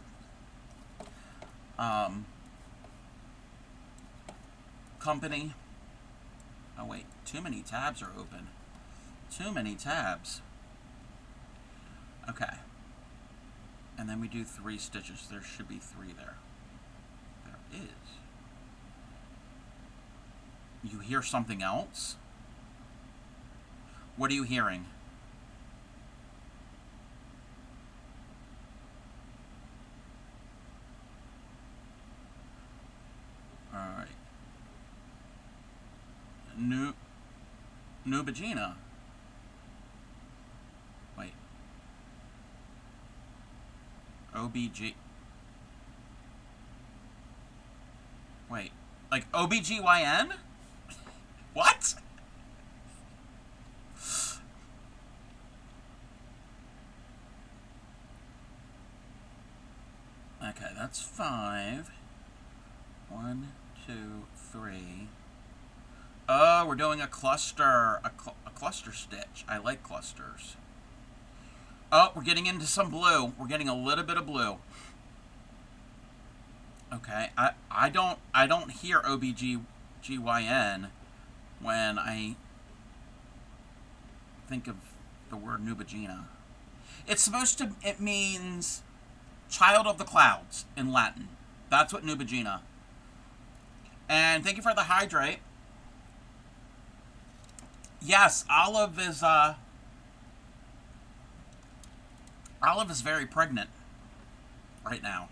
company. Oh wait, too many tabs are open. Too many tabs. Okay. And then we do 3 stitches. There should be 3 there. There is. You hear something else? What are you hearing? Alright. Nubigena. Wait. OBG. Wait. Like OBGYN? What? Okay, that's 5. 1, 2, 3. Oh, we're doing a cluster, a cluster stitch. I like clusters. Oh, we're getting into some blue. We're getting a little bit of blue. Okay, I don't hear OBGYN when I think of the word Nubigena. It's supposed to, it means child of the clouds in Latin. That's what Nubigena. And thank you for the hydrate. Yes, Olive is very pregnant right now.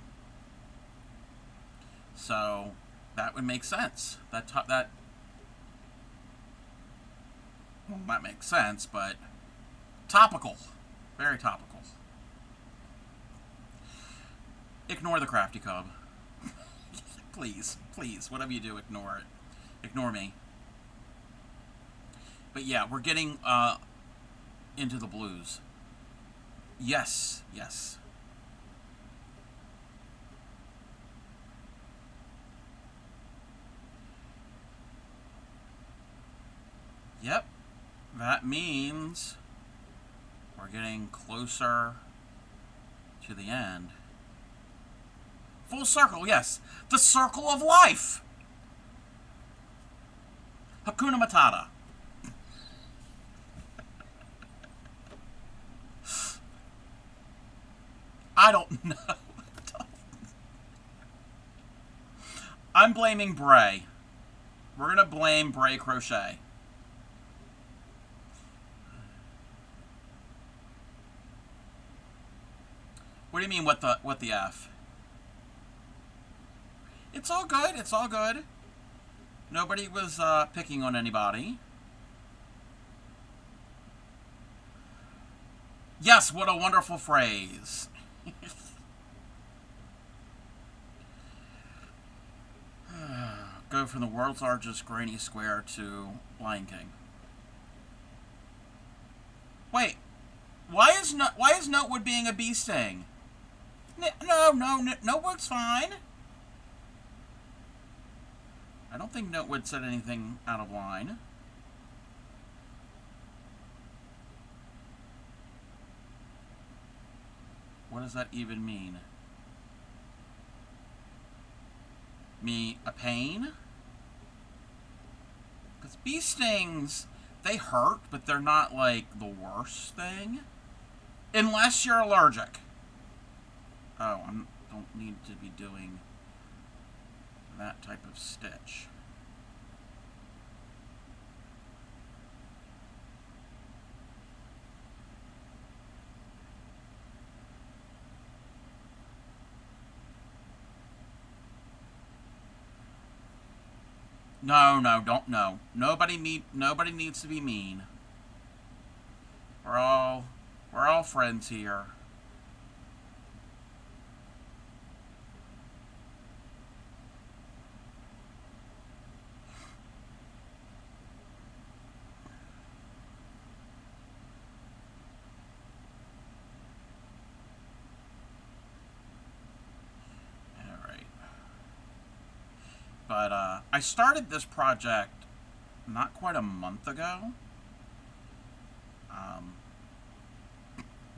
So that would make sense. That well, that makes sense, but topical. Very topical. Ignore the crafty cub. Please, please, whatever you do, ignore it. Ignore me. But yeah, we're getting into the blues. Yes, yes. Yep. That means we're getting closer to the end. Full circle, yes. The circle of life. Hakuna Matata. I don't know. I'm blaming Bray. We're going to blame Bray Crochet. What do you mean, what the F? It's all good. It's all good. Nobody was picking on anybody. Yes, what a wonderful phrase. Go from the world's largest granny square to Lion King. Wait, why is Notewood being a bee sting? No, Notewood's fine. I don't think Notewood said anything out of line. What does that even mean? Me a pain? Because bee stings, they hurt, but they're not like the worst thing. Unless you're allergic. Oh, I don't need to be doing that type of stitch. No, don't no. Nobody needs to be mean. We're all friends here. But I started this project not quite a month ago.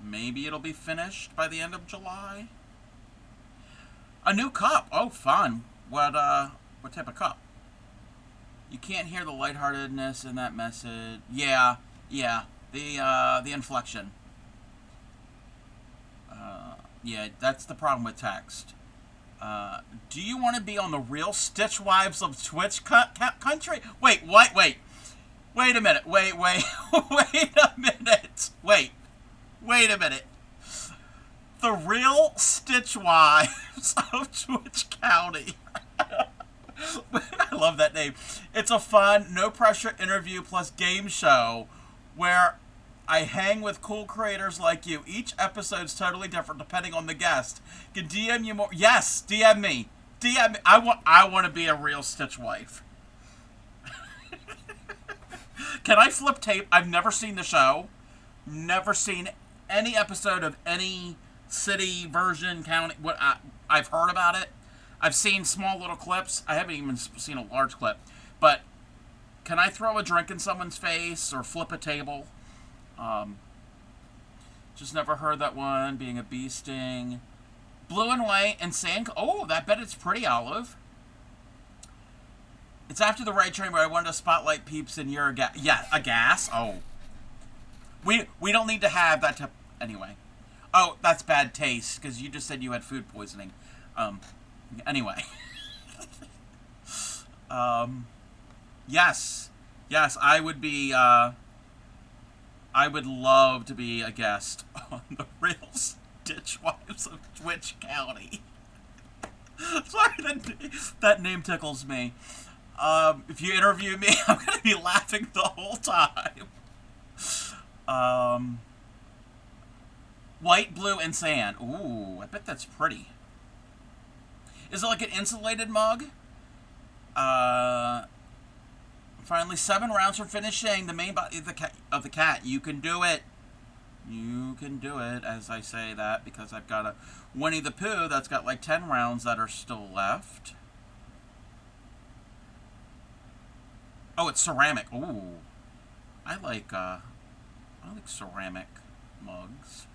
Maybe it'll be finished by the end of July. A new cup. Oh, fun. What type of cup? You can't hear the lightheartedness in that message. Yeah, yeah. The inflection. Yeah, that's the problem with text. Do you want to be on the real Stitch Wives of Twitch country? Wait, what? Wait a minute. Wait a minute. Wait a minute. The real Stitch Wives of Twitch County. I love that name. It's a fun, no pressure interview plus game show where I hang with cool creators like you. Each episode's totally different depending on the guest. Can DM you more? Yes, DM me. DM me. I want to be a real Stitch wife. Can I flip tape? I've never seen the show. Never seen any episode of any city version county. I've heard about it. I've seen small little clips. I haven't even seen a large clip. But can I throw a drink in someone's face or flip a table? Just never heard that one. Being a bee sting. Blue and white and sand. Oh, I bet it's pretty, Olive. It's after the right train where I wanted to spotlight peeps and you're a gas. Yeah, a gas? Oh. We don't need to have that type. Anyway. Oh, that's bad taste because you just said you had food poisoning. Anyway. Yes. Yes, I would be, I would love to be a guest on the real Stitch Wives of Twitch County. Sorry, that name tickles me. If you interview me, I'm going to be laughing the whole time. White, blue, and sand. Ooh, I bet that's pretty. Is it like an insulated mug? Finally, 7 rounds for finishing the main body of the cat. You can do it. You can do it, as I say that, because I've got a Winnie the Pooh that's got like 10 rounds that are still left. Oh, it's ceramic. Ooh. I like ceramic mugs.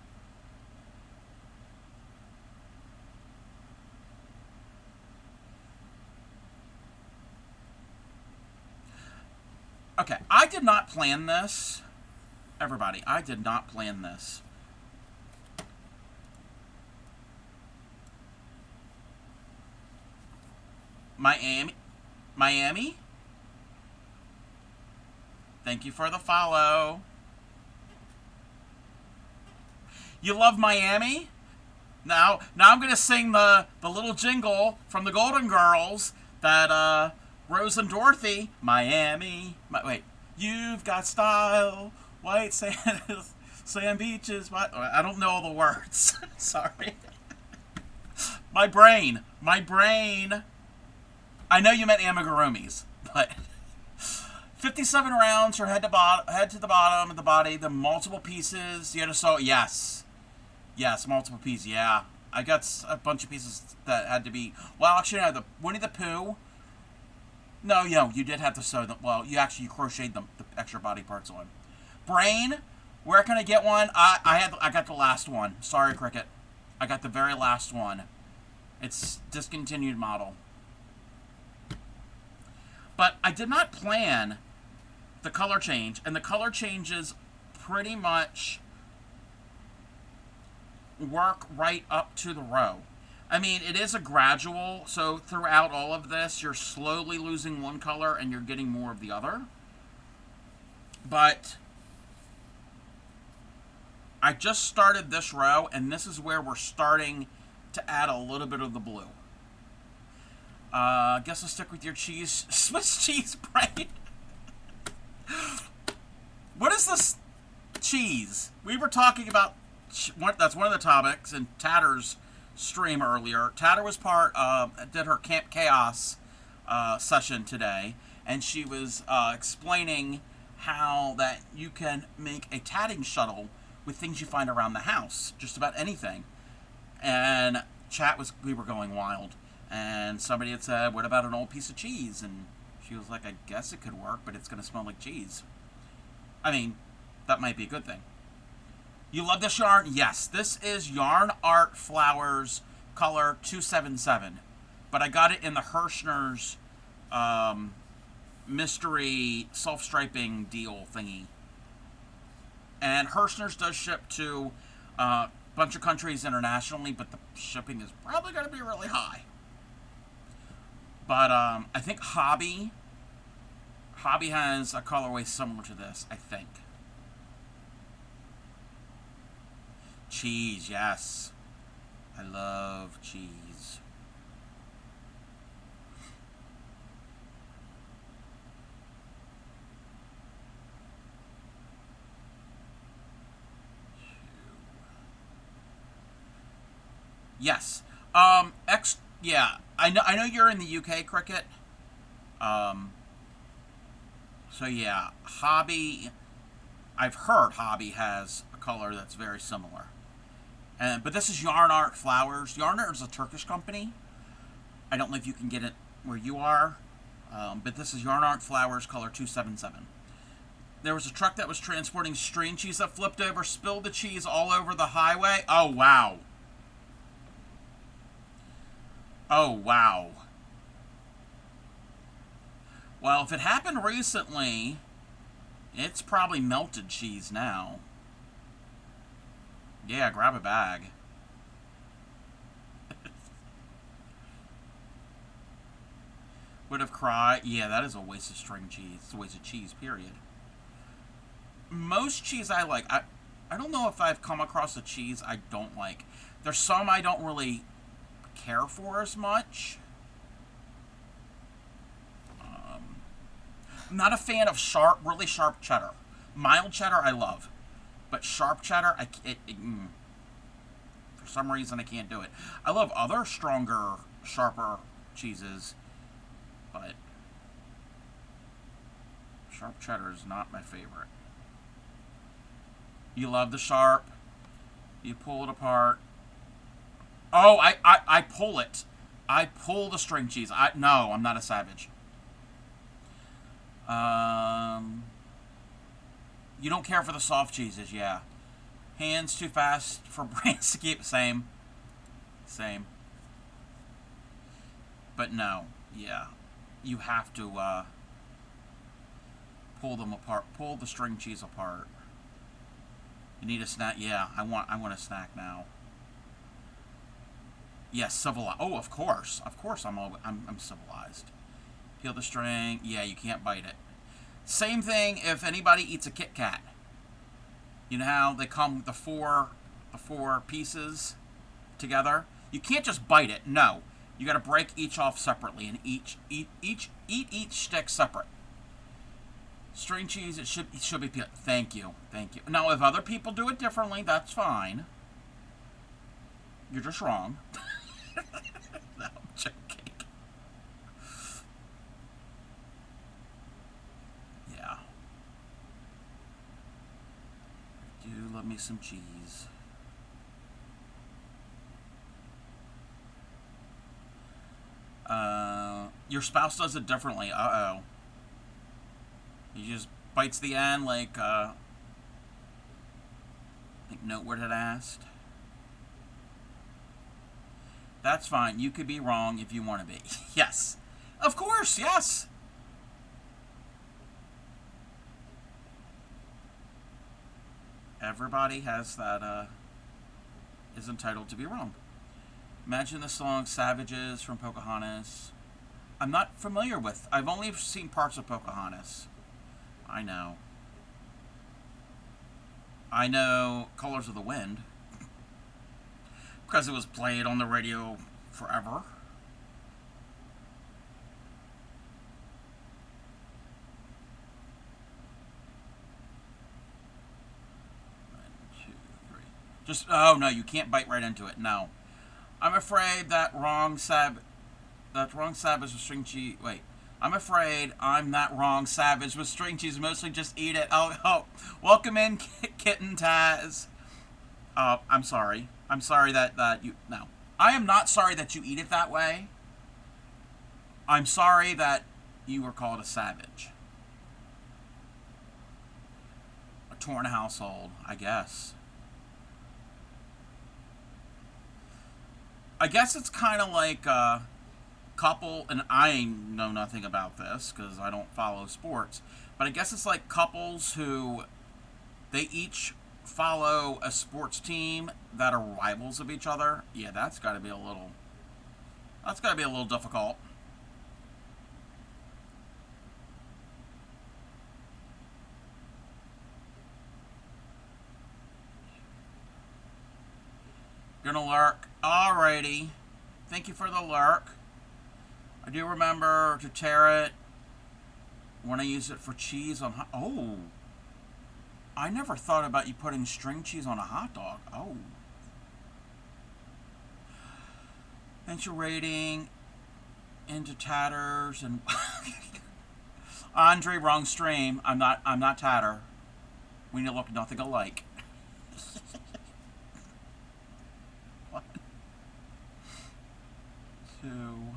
Okay, I did not plan this. Everybody, I did not plan this. Miami? Thank you for the follow. You love Miami? Now I'm going to sing the little jingle from the Golden Girls that, Rose and Dorothy, Miami. Wait, you've got style, white sand, sand beaches. I don't know all the words. Sorry. My brain. I know you meant amigurumis, but 57 rounds for head to the bottom of the body, the multiple pieces. You had to sew. Yes, multiple pieces. Yeah, I got a bunch of pieces that had to be. Well, actually, no, the Winnie the Pooh. No, you did have to sew them. Well, you crocheted the extra body parts on. Brain, where can I get one? I got the last one. Sorry, Cricket. I got the very last one. It's discontinued model. But I did not plan the color change, and the color changes pretty much work right up to the row. I mean, it is a gradual, so throughout all of this, you're slowly losing one color and you're getting more of the other. But I just started this row, and this is where we're starting to add a little bit of the blue. Guess I'll stick with your cheese, Swiss cheese brain. What is this cheese? We were talking about, that's one of the topics in Tatter's stream earlier. Tatter was did her Camp Chaos session today, and she was explaining how that you can make a tatting shuttle with things you find around the house, just about anything. And we were going wild, and somebody had said, what about an old piece of cheese? And she was like, I guess it could work, but it's going to smell like cheese. I mean, that might be a good thing. You love this yarn? Yes, this is Yarn Art Flowers color 277. But I got it in the Hirschner's mystery self-striping deal thingy. And Hirschner's does ship to a bunch of countries internationally, but the shipping is probably going to be really high. But I think Hobby has a colorway similar to this, I think. Cheese, yes. I love cheese. Yes. Yeah. I know you're in the UK, Cricket. Um, so yeah, Hobby. I've heard Hobby has a color that's very similar. But this is Yarn Art Flowers. Yarn Art is a Turkish company. I don't know if you can get it where you are. But this is Yarn Art Flowers, color 277. There was a truck that was transporting string cheese that flipped over, spilled the cheese all over the highway. Oh, wow. Oh, wow. Well, if it happened recently, it's probably melted cheese now. Yeah, grab a bag. Would have cried. Yeah, that is a waste of string cheese. It's a waste of cheese, period. Most cheese I like. I don't know if I've come across a cheese I don't like. There's some I don't really care for as much. I'm not a fan of really sharp cheddar. Mild cheddar I love, but sharp cheddar, for some reason I can't do it. I love other stronger, sharper cheeses, but sharp cheddar is not my favorite. You love the sharp. You pull it apart. Oh, I pull it. I pull the string cheese. No, I'm not a savage. You don't care for the soft cheeses, yeah. Hands too fast for brains to keep. Same. But no, yeah. You have to pull them apart. Pull the string cheese apart. You need a snack. Yeah, I want a snack now. Yes, civilized. Oh, of course, I'm civilized. Peel the string. Yeah, you can't bite it. Same thing if anybody eats a Kit Kat. You know how they come the four pieces together. You can't just bite it. No, you got to break each off separately and eat each stick separate. String cheese, it should be peeled. Thank you. Now, if other people do it differently, that's fine. You're just wrong. No, I'm joking. Yeah. Do love me some cheese. Your spouse does it differently. Uh-oh. He just bites the end like, I think Noteward had asked. That's fine. You could be wrong if you want to be. Yes. Of course, yes. Everybody has that, is entitled to be wrong. Imagine the song Savages from Pocahontas. I'm not familiar with. I've only seen parts of Pocahontas. I know. I know Colors of the Wind. Because it was played on the radio forever. Just, oh no, you can't bite right into it. No. I'm afraid that wrong savage with string cheese. Wait. I'm afraid I'm that wrong savage with string cheese. Mostly just eat it. Oh. Welcome in, Kitten Taz. I'm sorry. I'm sorry that you. No. I am not sorry that you eat it that way. I'm sorry that you were called a savage. A torn household, I guess. I guess it's kind of like, couple, and I know nothing about this because I don't follow sports, but I guess it's like couples who they each follow a sports team that are rivals of each other. Yeah, that's got to be a little. That's got to be a little difficult. Gonna lurk. Alrighty. Thank you for the lurk. I do remember to tear it when I use it for cheese on hot. Oh, I never thought about you putting string cheese on a hot dog. Oh. Thanks for rating into tatters and Andre, wrong stream. I'm not tatter. We look nothing alike. One, two,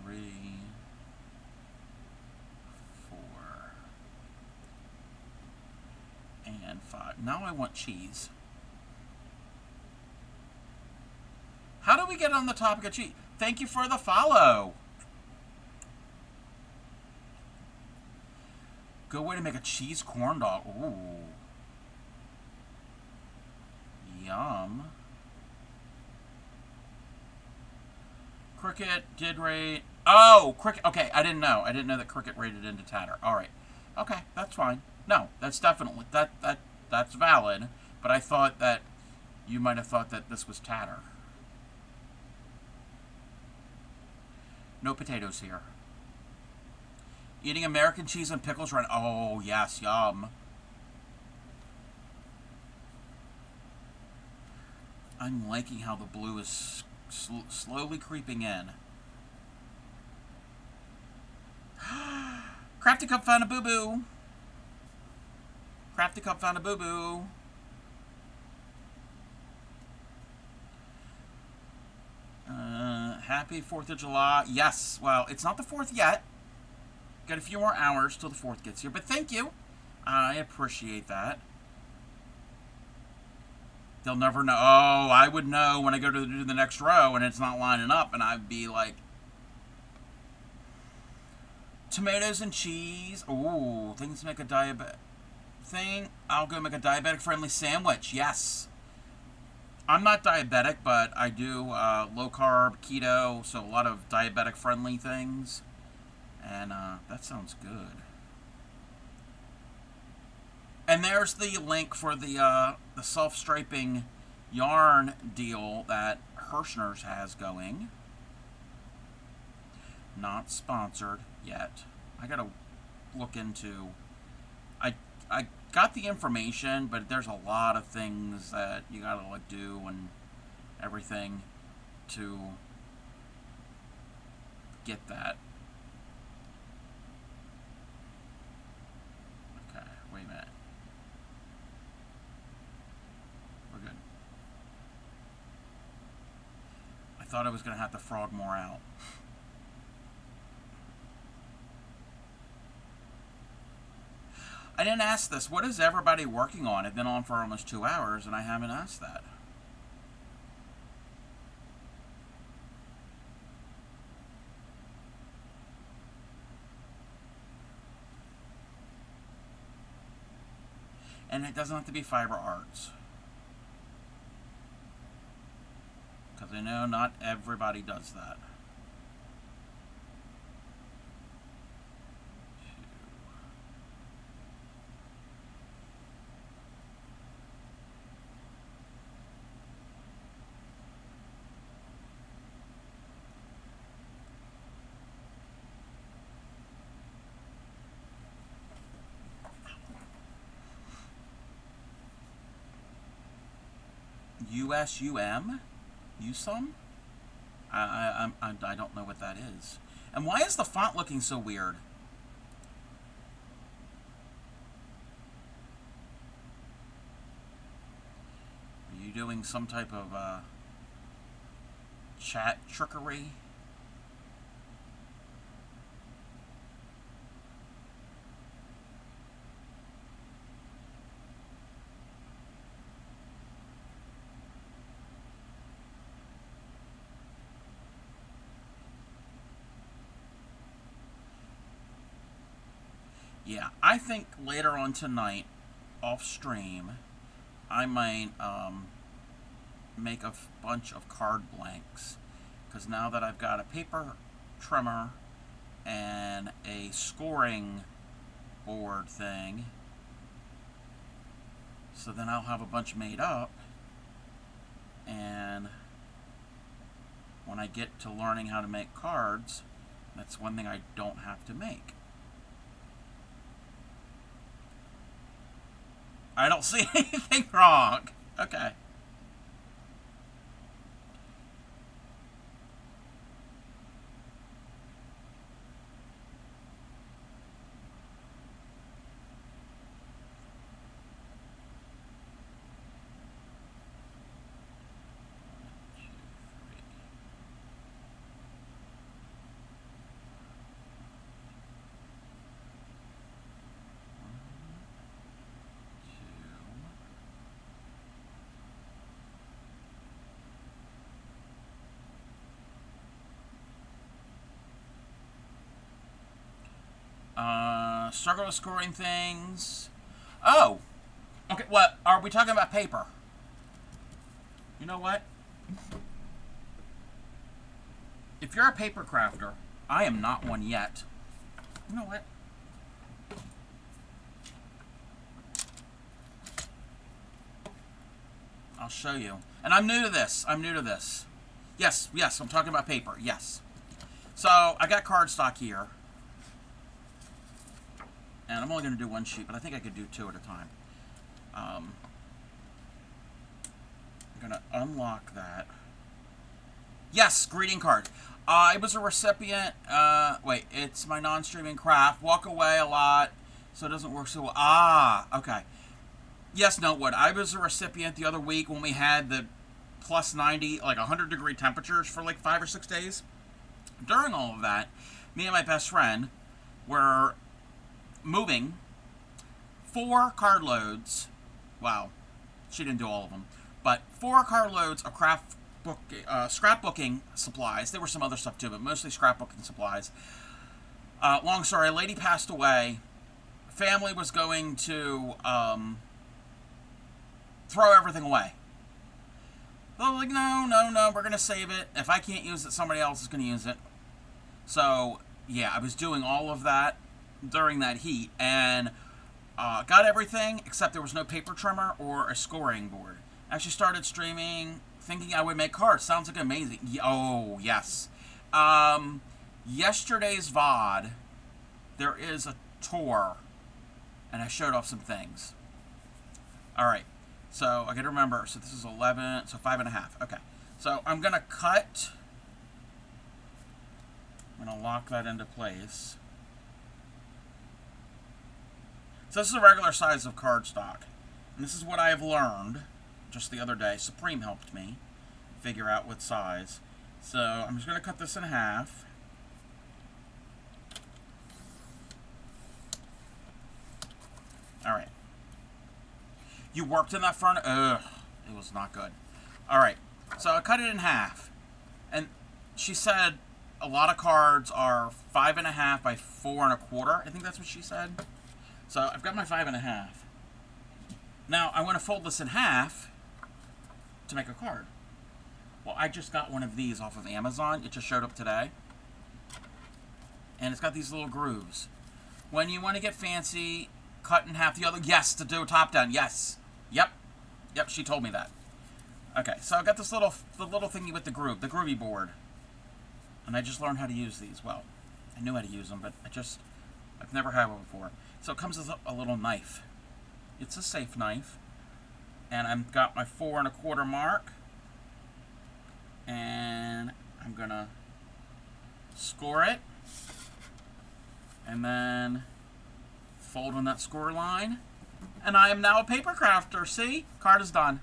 three, four, and five. Now I want cheese. How do we get on the topic of cheese? Thank you for the follow. Good way to make a cheese corn dog. Ooh. Yum. Cricket did rate. Oh, Cricket. Okay, I didn't know. I didn't know that Cricket rated into tatter. All right. Okay, that's fine. No, that's definitely that's valid. But I thought that you might have thought that this was tatter. No potatoes here. Eating American cheese and pickles right. Oh yes, yum. I'm liking how the blue is slowly creeping in. Crafty Cup found a boo-boo. Crafty Cup found a boo-boo. Happy 4th of July. Yes, well, it's not the 4th yet. Got a few more hours till the 4th gets here, but thank you. I appreciate that. They'll never know. Oh, I would know when I go to do the next row and it's not lining up, and I'd be like, tomatoes and cheese. Ooh, things make a diabetic thing. I'll go make a diabetic friendly sandwich. Yes. I'm not diabetic, but I do low carb, keto, so a lot of diabetic friendly things. And that sounds good. And there's the link for the self-striping yarn deal that Hirschner's has going. Not sponsored yet. I gotta look into. I got the information, but there's a lot of things that you gotta like do and everything to get that. Okay, wait a minute. We're good. I thought I was gonna have to frog more out. I didn't ask this. What is everybody working on? It's been on for almost 2 hours, and I haven't asked that. And it doesn't have to be fiber arts. Because I know not everybody does that. USUM? USUM? I don't know what that is. And why is the font looking so weird? Are you doing some type of chat trickery? Yeah, I think later on tonight, off stream, I might make a bunch of card blanks. Because now that I've got a paper trimmer and a scoring board thing, so then I'll have a bunch made up, and when I get to learning how to make cards, that's one thing I don't have to make. I don't see anything wrong. Okay. Struggle with scoring things. Oh! Okay, what? Are we talking about paper? You know what? If you're a paper crafter, I am not one yet. You know what? I'll show you. And I'm new to this. I'm new to this. Yes, yes, I'm talking about paper. Yes. So, I got cardstock here. And I'm only going to do one sheet, but I think I could do two at a time. I'm going to unlock that. Yes, greeting card. I was a recipient. Wait, it's my non-streaming craft. Walk away a lot, so it doesn't work so well. Ah, okay. Yes, Notewood. I was a recipient the other week when we had the plus 90, like 100-degree temperatures for like 5 or 6 days. During all of that, me and my best friend were moving 4 carloads. Wow, she didn't do all of them, but 4 carloads of scrapbooking supplies. There were some other stuff too, but mostly scrapbooking supplies. Long story, a lady passed away. Family was going to throw everything away. They were like, no, we're going to save it. If I can't use it, somebody else is going to use it. So, yeah, I was doing all of that during that heat, and got everything, except there was no paper trimmer or a scoring board. Actually started streaming, thinking I would make cards. Sounds like amazing. Oh, yes. Yesterday's VOD, there is a tour, and I showed off some things. Alright, so I gotta remember, so this is 11, so 5.5. Okay, so I'm gonna cut, I'm gonna lock that into place. So this is a regular size of cardstock. And this is what I have learned just the other day. Supreme helped me figure out what size. So I'm just going to cut this in half. Alright. You worked in that furnace? Ugh. It was not good. Alright. So I cut it in half. And she said a lot of cards are 5.5 by 4.25. I think that's what she said. So I've got my 5.5. Now I want to fold this in half to make a card. Well, I just got one of these off of Amazon. It just showed up today. And it's got these little grooves. When you want to get fancy, cut in half the other. Yes, to do a top down. Yes. Yep. Yep, she told me that. Okay, so I got this little thingy with the groove, the groovy board. And I just learned how to use these. Well, I knew how to use them, but I've never had one before. So it comes with a little knife. It's a safe knife. And I've got my 4.25 mark. And I'm going to score it. And then fold on that score line. And I am now a paper crafter. See? Card is done.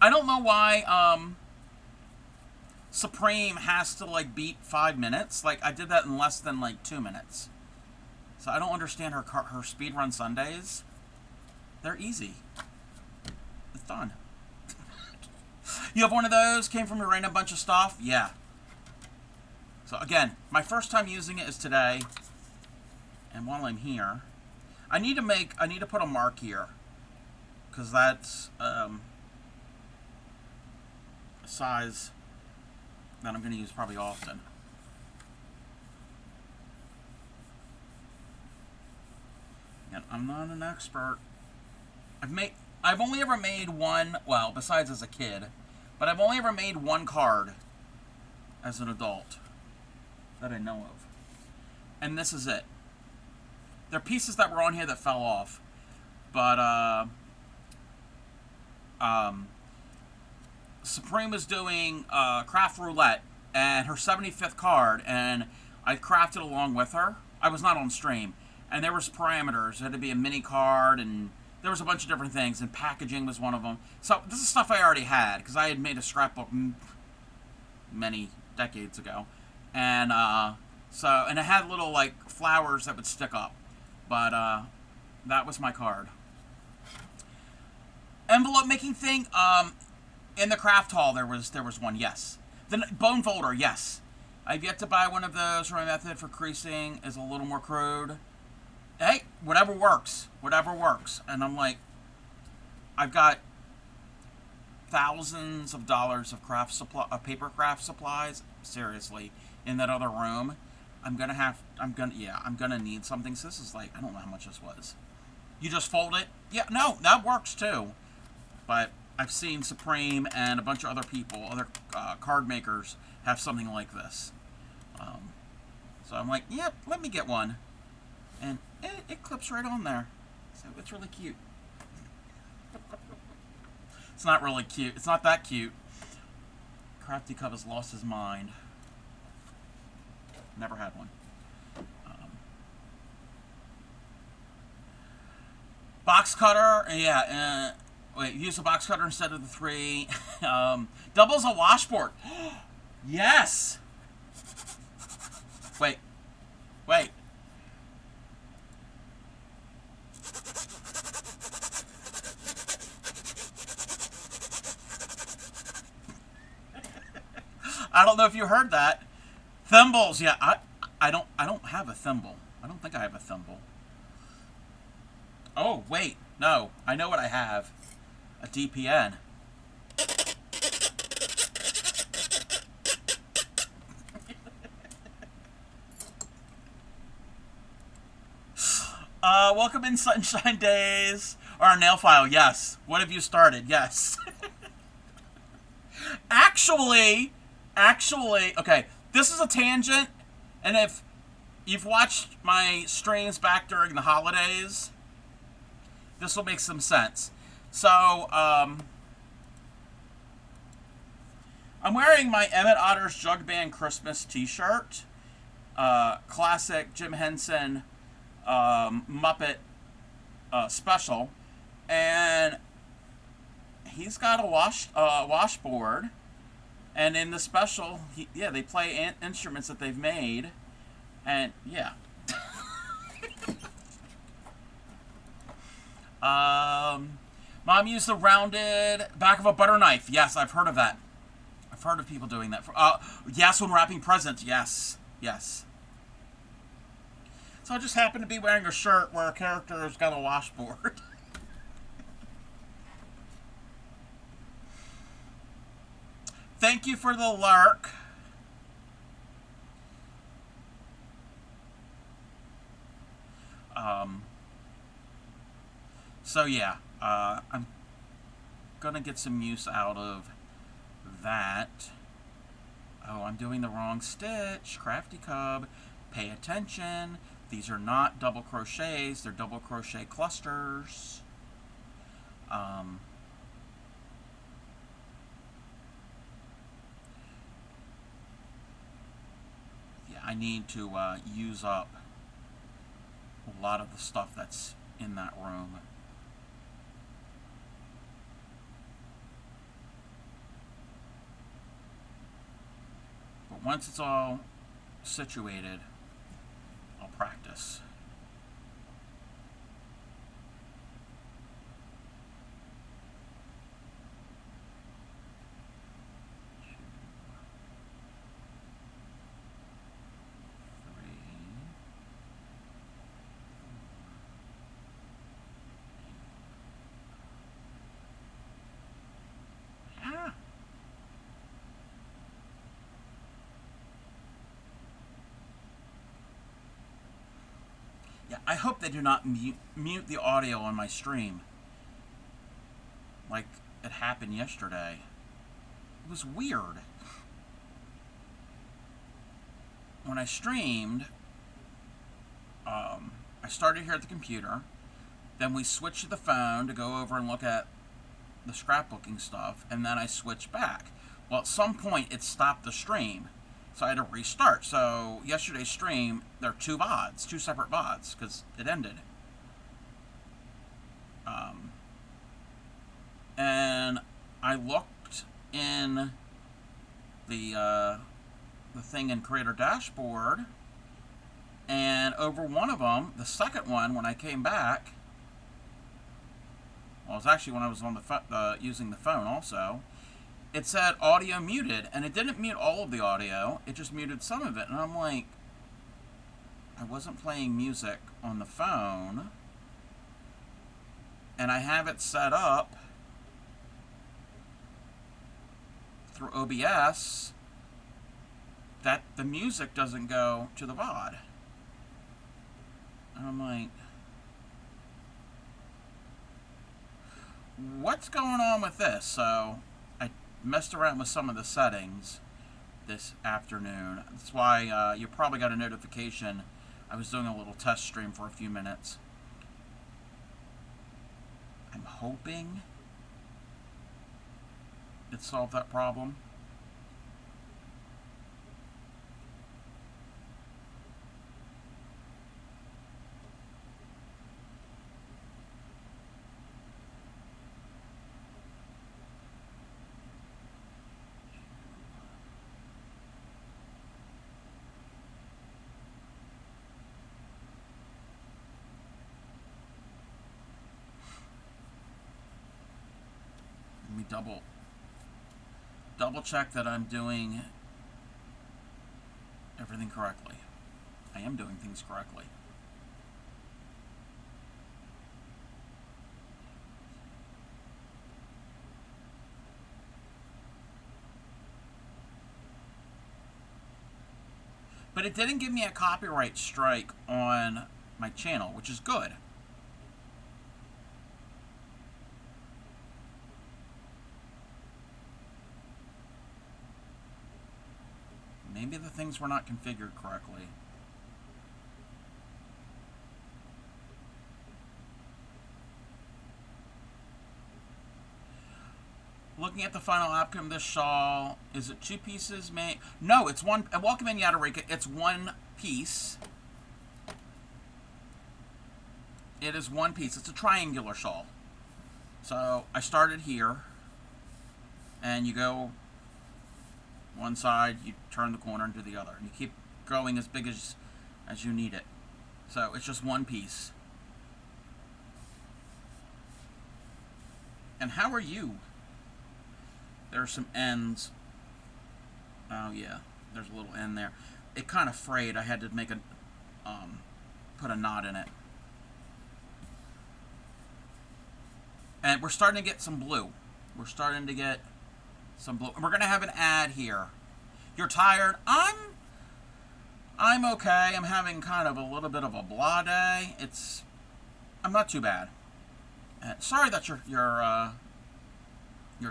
I don't know why Supreme has to like beat 5 minutes. Like I did that in less than like 2 minutes. So I don't understand her speedrun Sundays. They're easy. It's done. You have one of those? Came from a random bunch of stuff? Yeah. So again, my first time using it is today. And while I'm here, I need to put a mark here, because that's a size that I'm going to use probably often. And I'm not an expert. I've only ever made one, well, besides as a kid, but I've only ever made one card as an adult that I know of. And this is it. There are pieces that were on here that fell off, but Supreme was doing craft roulette and her 75th card, and I crafted along with her. I was not on stream, and there was parameters. It had to be a mini card, and there was a bunch of different things, and packaging was one of them. So this is stuff I already had, because I had made a scrapbook many decades ago, and and it had little like flowers that would stick up, but that was my card. Envelope making thing, in the craft hall there was one, yes. The bone folder, yes. I've yet to buy one of those. My method for creasing is a little more crude. Hey, whatever works. And I'm like, I've got thousands of dollars of paper craft supplies, seriously, in that other room. I'm gonna need something. So this is like, I don't know how much this was. You just fold it? Yeah, no, that works too. But I've seen Supreme and a bunch of other people, other card makers, have something like this. So I'm like, yep, let me get one. And it clips right on there. So it's really cute. It's not really cute. It's not that cute. Crafty Cub has lost his mind. Never had one. Box cutter, yeah. Wait, use a box cutter instead of the 3. Doubles a washboard. Yes. Wait. I don't know if you heard that. Thimbles, yeah. I don't have a thimble. I don't think I have a thimble. Oh, wait. No. I know what I have. A DPN. Welcome in Sunshine Days. Or our nail file, yes. What have you started? Yes. Actually, okay, this is a tangent, and if you've watched my streams back during the holidays, this will make some sense. So, I'm wearing my Emmett Otter's Jug Band Christmas t-shirt. Classic Jim Henson Muppet special. And he's got a washboard. And in the special, they play instruments that they've made. And, yeah. Mom used the rounded back of a butter knife. Yes, I've heard of that. I've heard of people doing that. Yes, when wrapping presents. Yes. So I just happen to be wearing a shirt where a character has got a washboard. Thank you for the lurk. So yeah, I'm gonna get some use out of that. Oh, I'm doing the wrong stitch. Crafty Cub, pay attention. These are not double crochets, they're double crochet clusters. Yeah, I need to use up a lot of the stuff that's in that room. But once it's all situated, I'll practice. Yeah, I hope they do not mute the audio on my stream. Like it happened yesterday. It was weird. When I streamed, I started here at the computer. Then we switched to the phone to go over and look at the scrapbooking stuff, and then I switched back. Well, at some point, it stopped the stream, so I had to restart. So yesterday's stream, there are two VODs, two separate VODs, because it ended. And I looked in the thing in Creator Dashboard, and over one of them, the second one, when I came back, well, it was actually when I was on the using the phone also, it said audio muted, and it didn't mute all of the audio, it just muted some of it, and I'm like, I wasn't playing music on the phone, and I have it set up through OBS that the music doesn't go to the VOD. And I'm like, what's going on with this? So I messed around with some of the settings this afternoon. That's why you probably got a notification. I was doing a little test stream for a few minutes. I'm hoping it solved that problem. Let me double check that I'm doing everything correctly. I am doing things correctly. But it didn't give me a copyright strike on my channel, which is good. Maybe the things were not configured correctly. Looking at the final outcome of this shawl, is it two pieces made? No, it's one. Welcome in, Yadarika. It's one piece. It is one piece. It's a triangular shawl. So I started here, and you go one side, you turn the corner and do the other, and you keep going as big as you need it. So it's just one piece. And how are you? There's some ends. Oh yeah, there's a little end there. It kind of frayed. I had to make a put a knot in it. And we're starting to get some blue. We're starting to get some blue. We're gonna have an ad here. You're tired? I'm okay. I'm having kind of a little bit of a blah day. I'm not too bad. Sorry that you're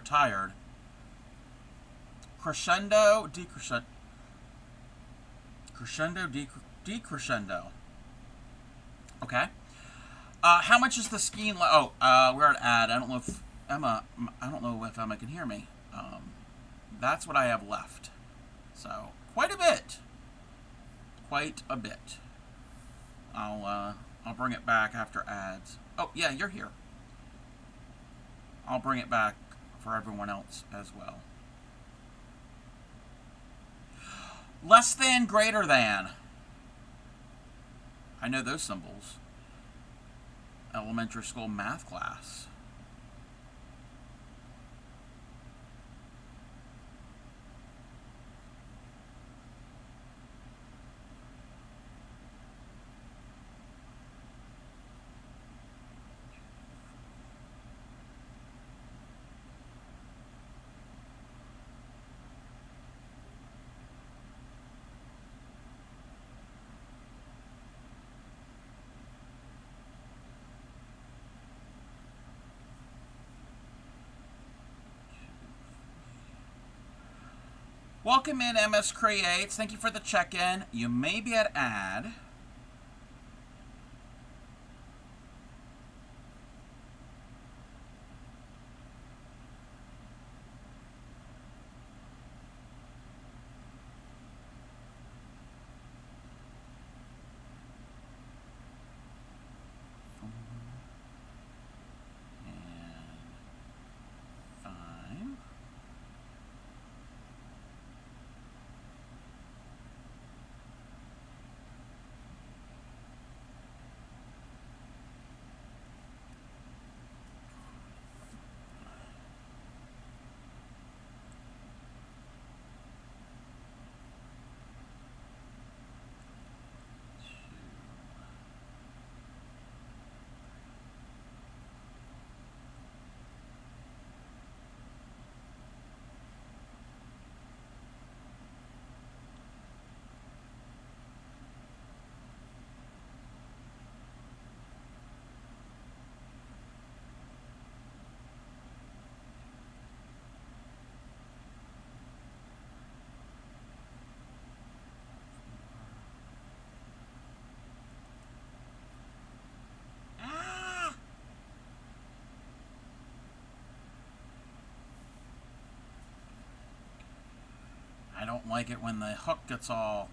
tired. Crescendo, decrescendo. Crescendo, decrescendo. Okay. How much is the skiing? We're at ad. I don't know if Emma can hear me. That's what I have left. So quite a bit. Quite a bit. I'll bring it back after ads. Oh yeah, you're here. I'll bring it back for everyone else as well. Less than, greater than. I know those symbols. Elementary school math class. Welcome in, MS Creates. Thank you for the check-in. You may be at ad. I don't like it when the hook gets all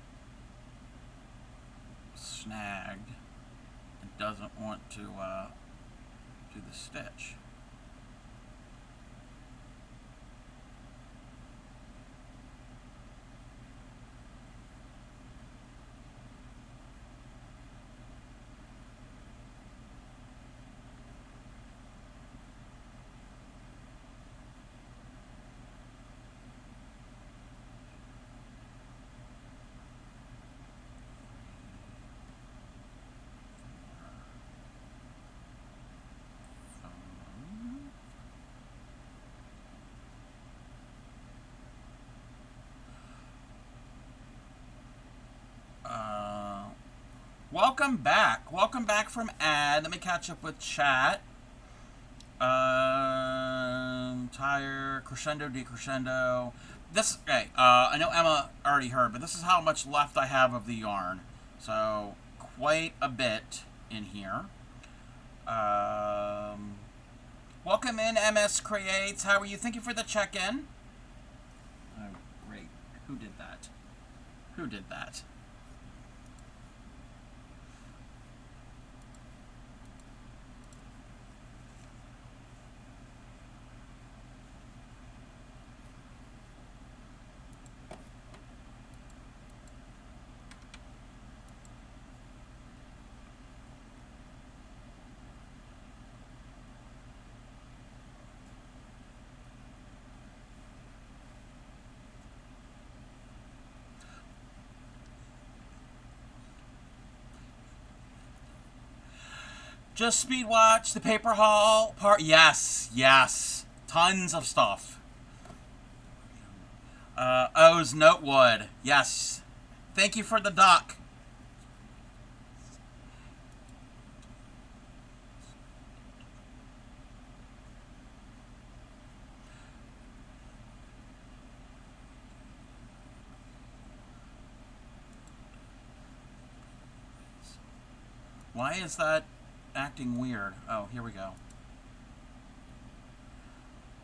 snagged. It doesn't want to do the stitch. Welcome back. Welcome back from ad. Let me catch up with chat. Tire, crescendo, decrescendo. This, okay, I know Emma already heard, but this is how much left I have of the yarn. So, quite a bit in here. Welcome in, MS Creates. How are you? Thank you for the check-in. Oh, great. Who did that? Who did that? Just speed watch the paper haul part. Yes, yes, tons of stuff. O's Notewood. Yes, thank you for the duck. Why is that acting weird? Oh, here we go.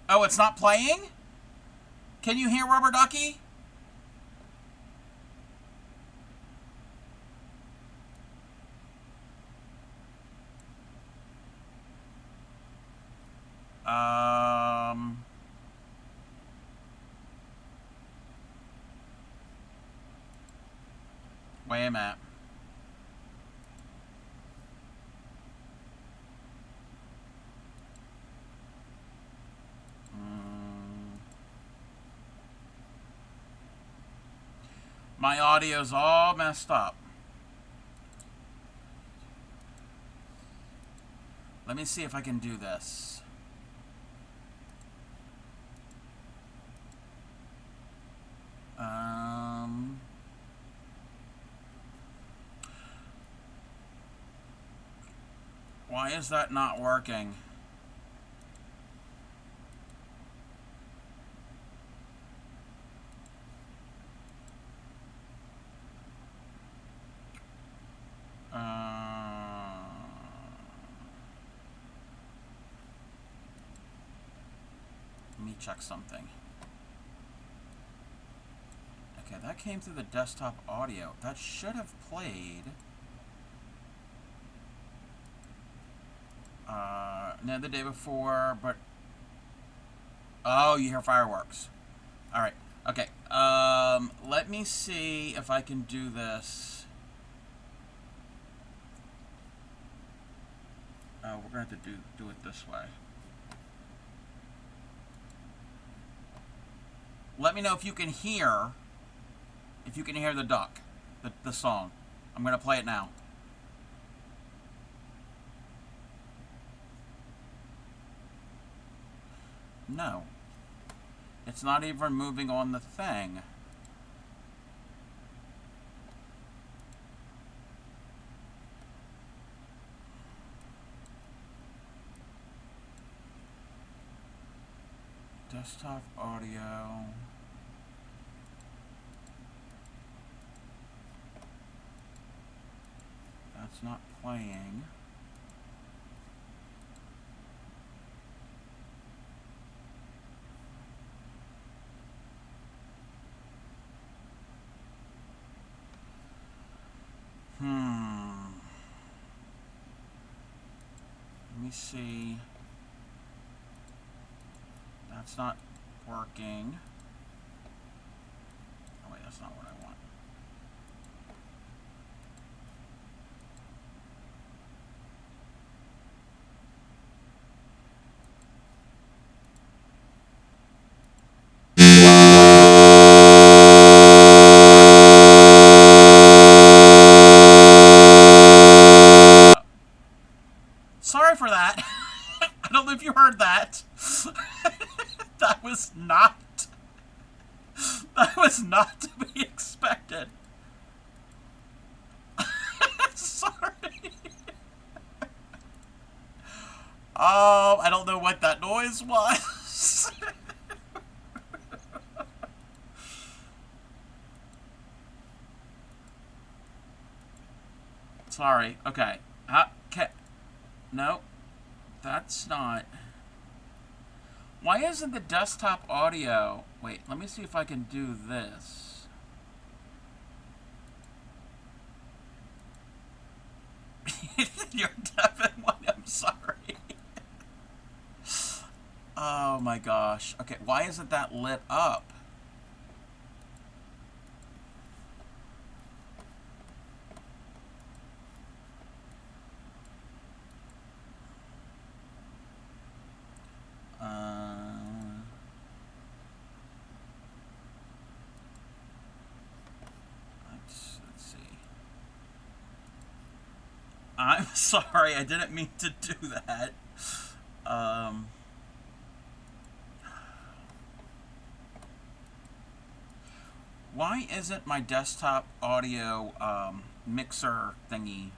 Oh, it's not playing? Can you hear Rubber Ducky? Wait a minute. My audio's all messed up. Let me see if I can do this. Why is that not working? check something. Okay, that came through the desktop audio. That should have played. No, the day before, but... Oh, you hear fireworks. Alright, okay. Let me see if I can do this. We're going to have to do it this way. Let me know if you can hear the duck, the song. I'm going to play it now. No. It's not even moving on the thing. Desktop audio. That's not playing. Let me see. That's not working. Oh wait, that's not what I want. Sorry for that. I don't know if you heard that. That was not to be expected. Sorry. I don't know what that noise was. Sorry. Okay. Okay. No. That's not... Why isn't the desktop audio... Wait, let me see if I can do this. You're deaf and one. I'm sorry. Oh my gosh. Okay, why isn't that lit up? Let's see. I'm sorry, I didn't mean to do that. Why isn't my desktop audio mixer thingy?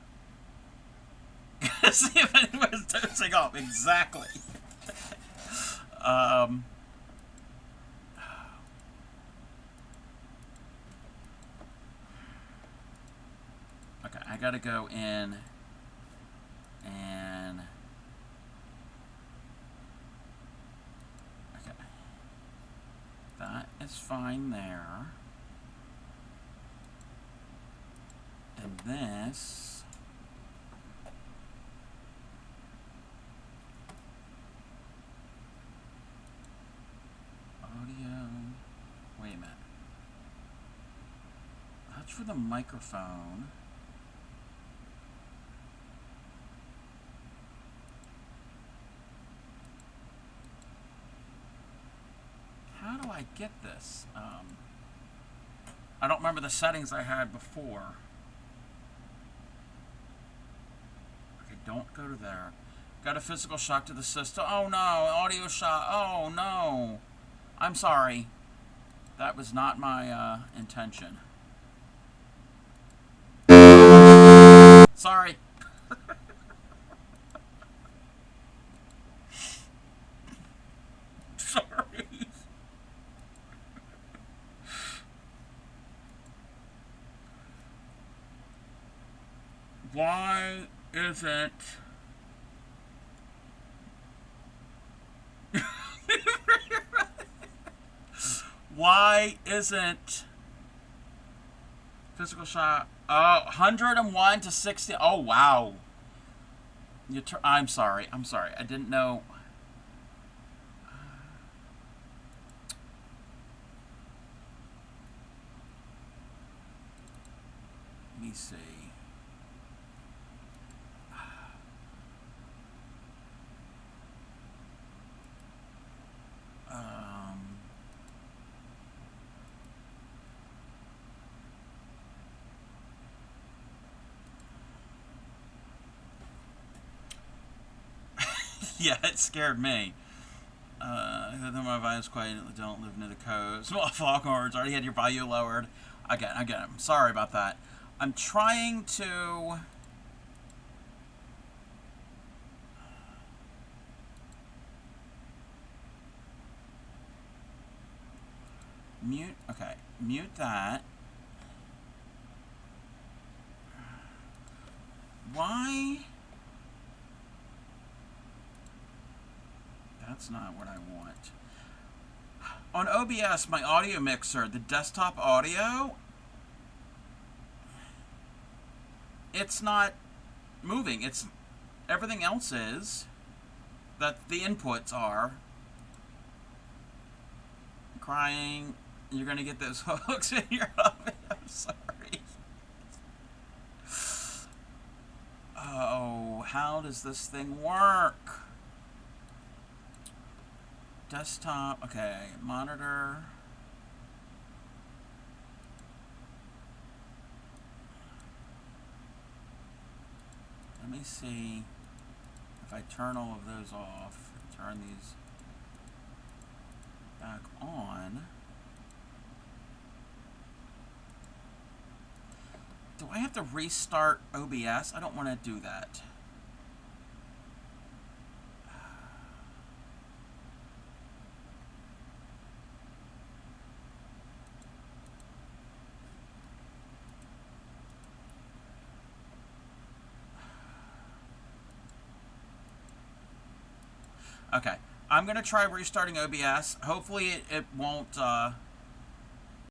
See if anyone's dosing off. Exactly. Okay, I gotta go in and... Okay. That is fine there. And this... Audio... Wait a minute. That's for the microphone. How do I get this? I don't remember the settings I had before. Okay, don't go to there. Got a physical shock to the system. Oh no, audio shock. Oh no. I'm sorry. That was not my intention. Sorry. Sorry. Why isn't... Why isn't physical shot? Oh, 101 to 60. Oh, wow. I'm sorry. I'm sorry. I didn't know. Let me see. Yeah, it scared me. My volume's quiet. Don't live near the coast. Small foghorns. Already had your value lowered. I get it. I'm sorry about that. I'm trying to. Mute. Okay. Mute that. Why? That's not what I want. On OBS, my audio mixer, the desktop audio, it's not moving. It's everything else is that the inputs are. I'm crying. You're gonna get those hooks in your oven. I'm sorry. Oh, how does this thing work? Desktop, okay, monitor. Let me see if I turn all of those off, turn these back on. Do I have to restart OBS? I don't want to do that. Okay, I'm going to try restarting OBS. Hopefully it won't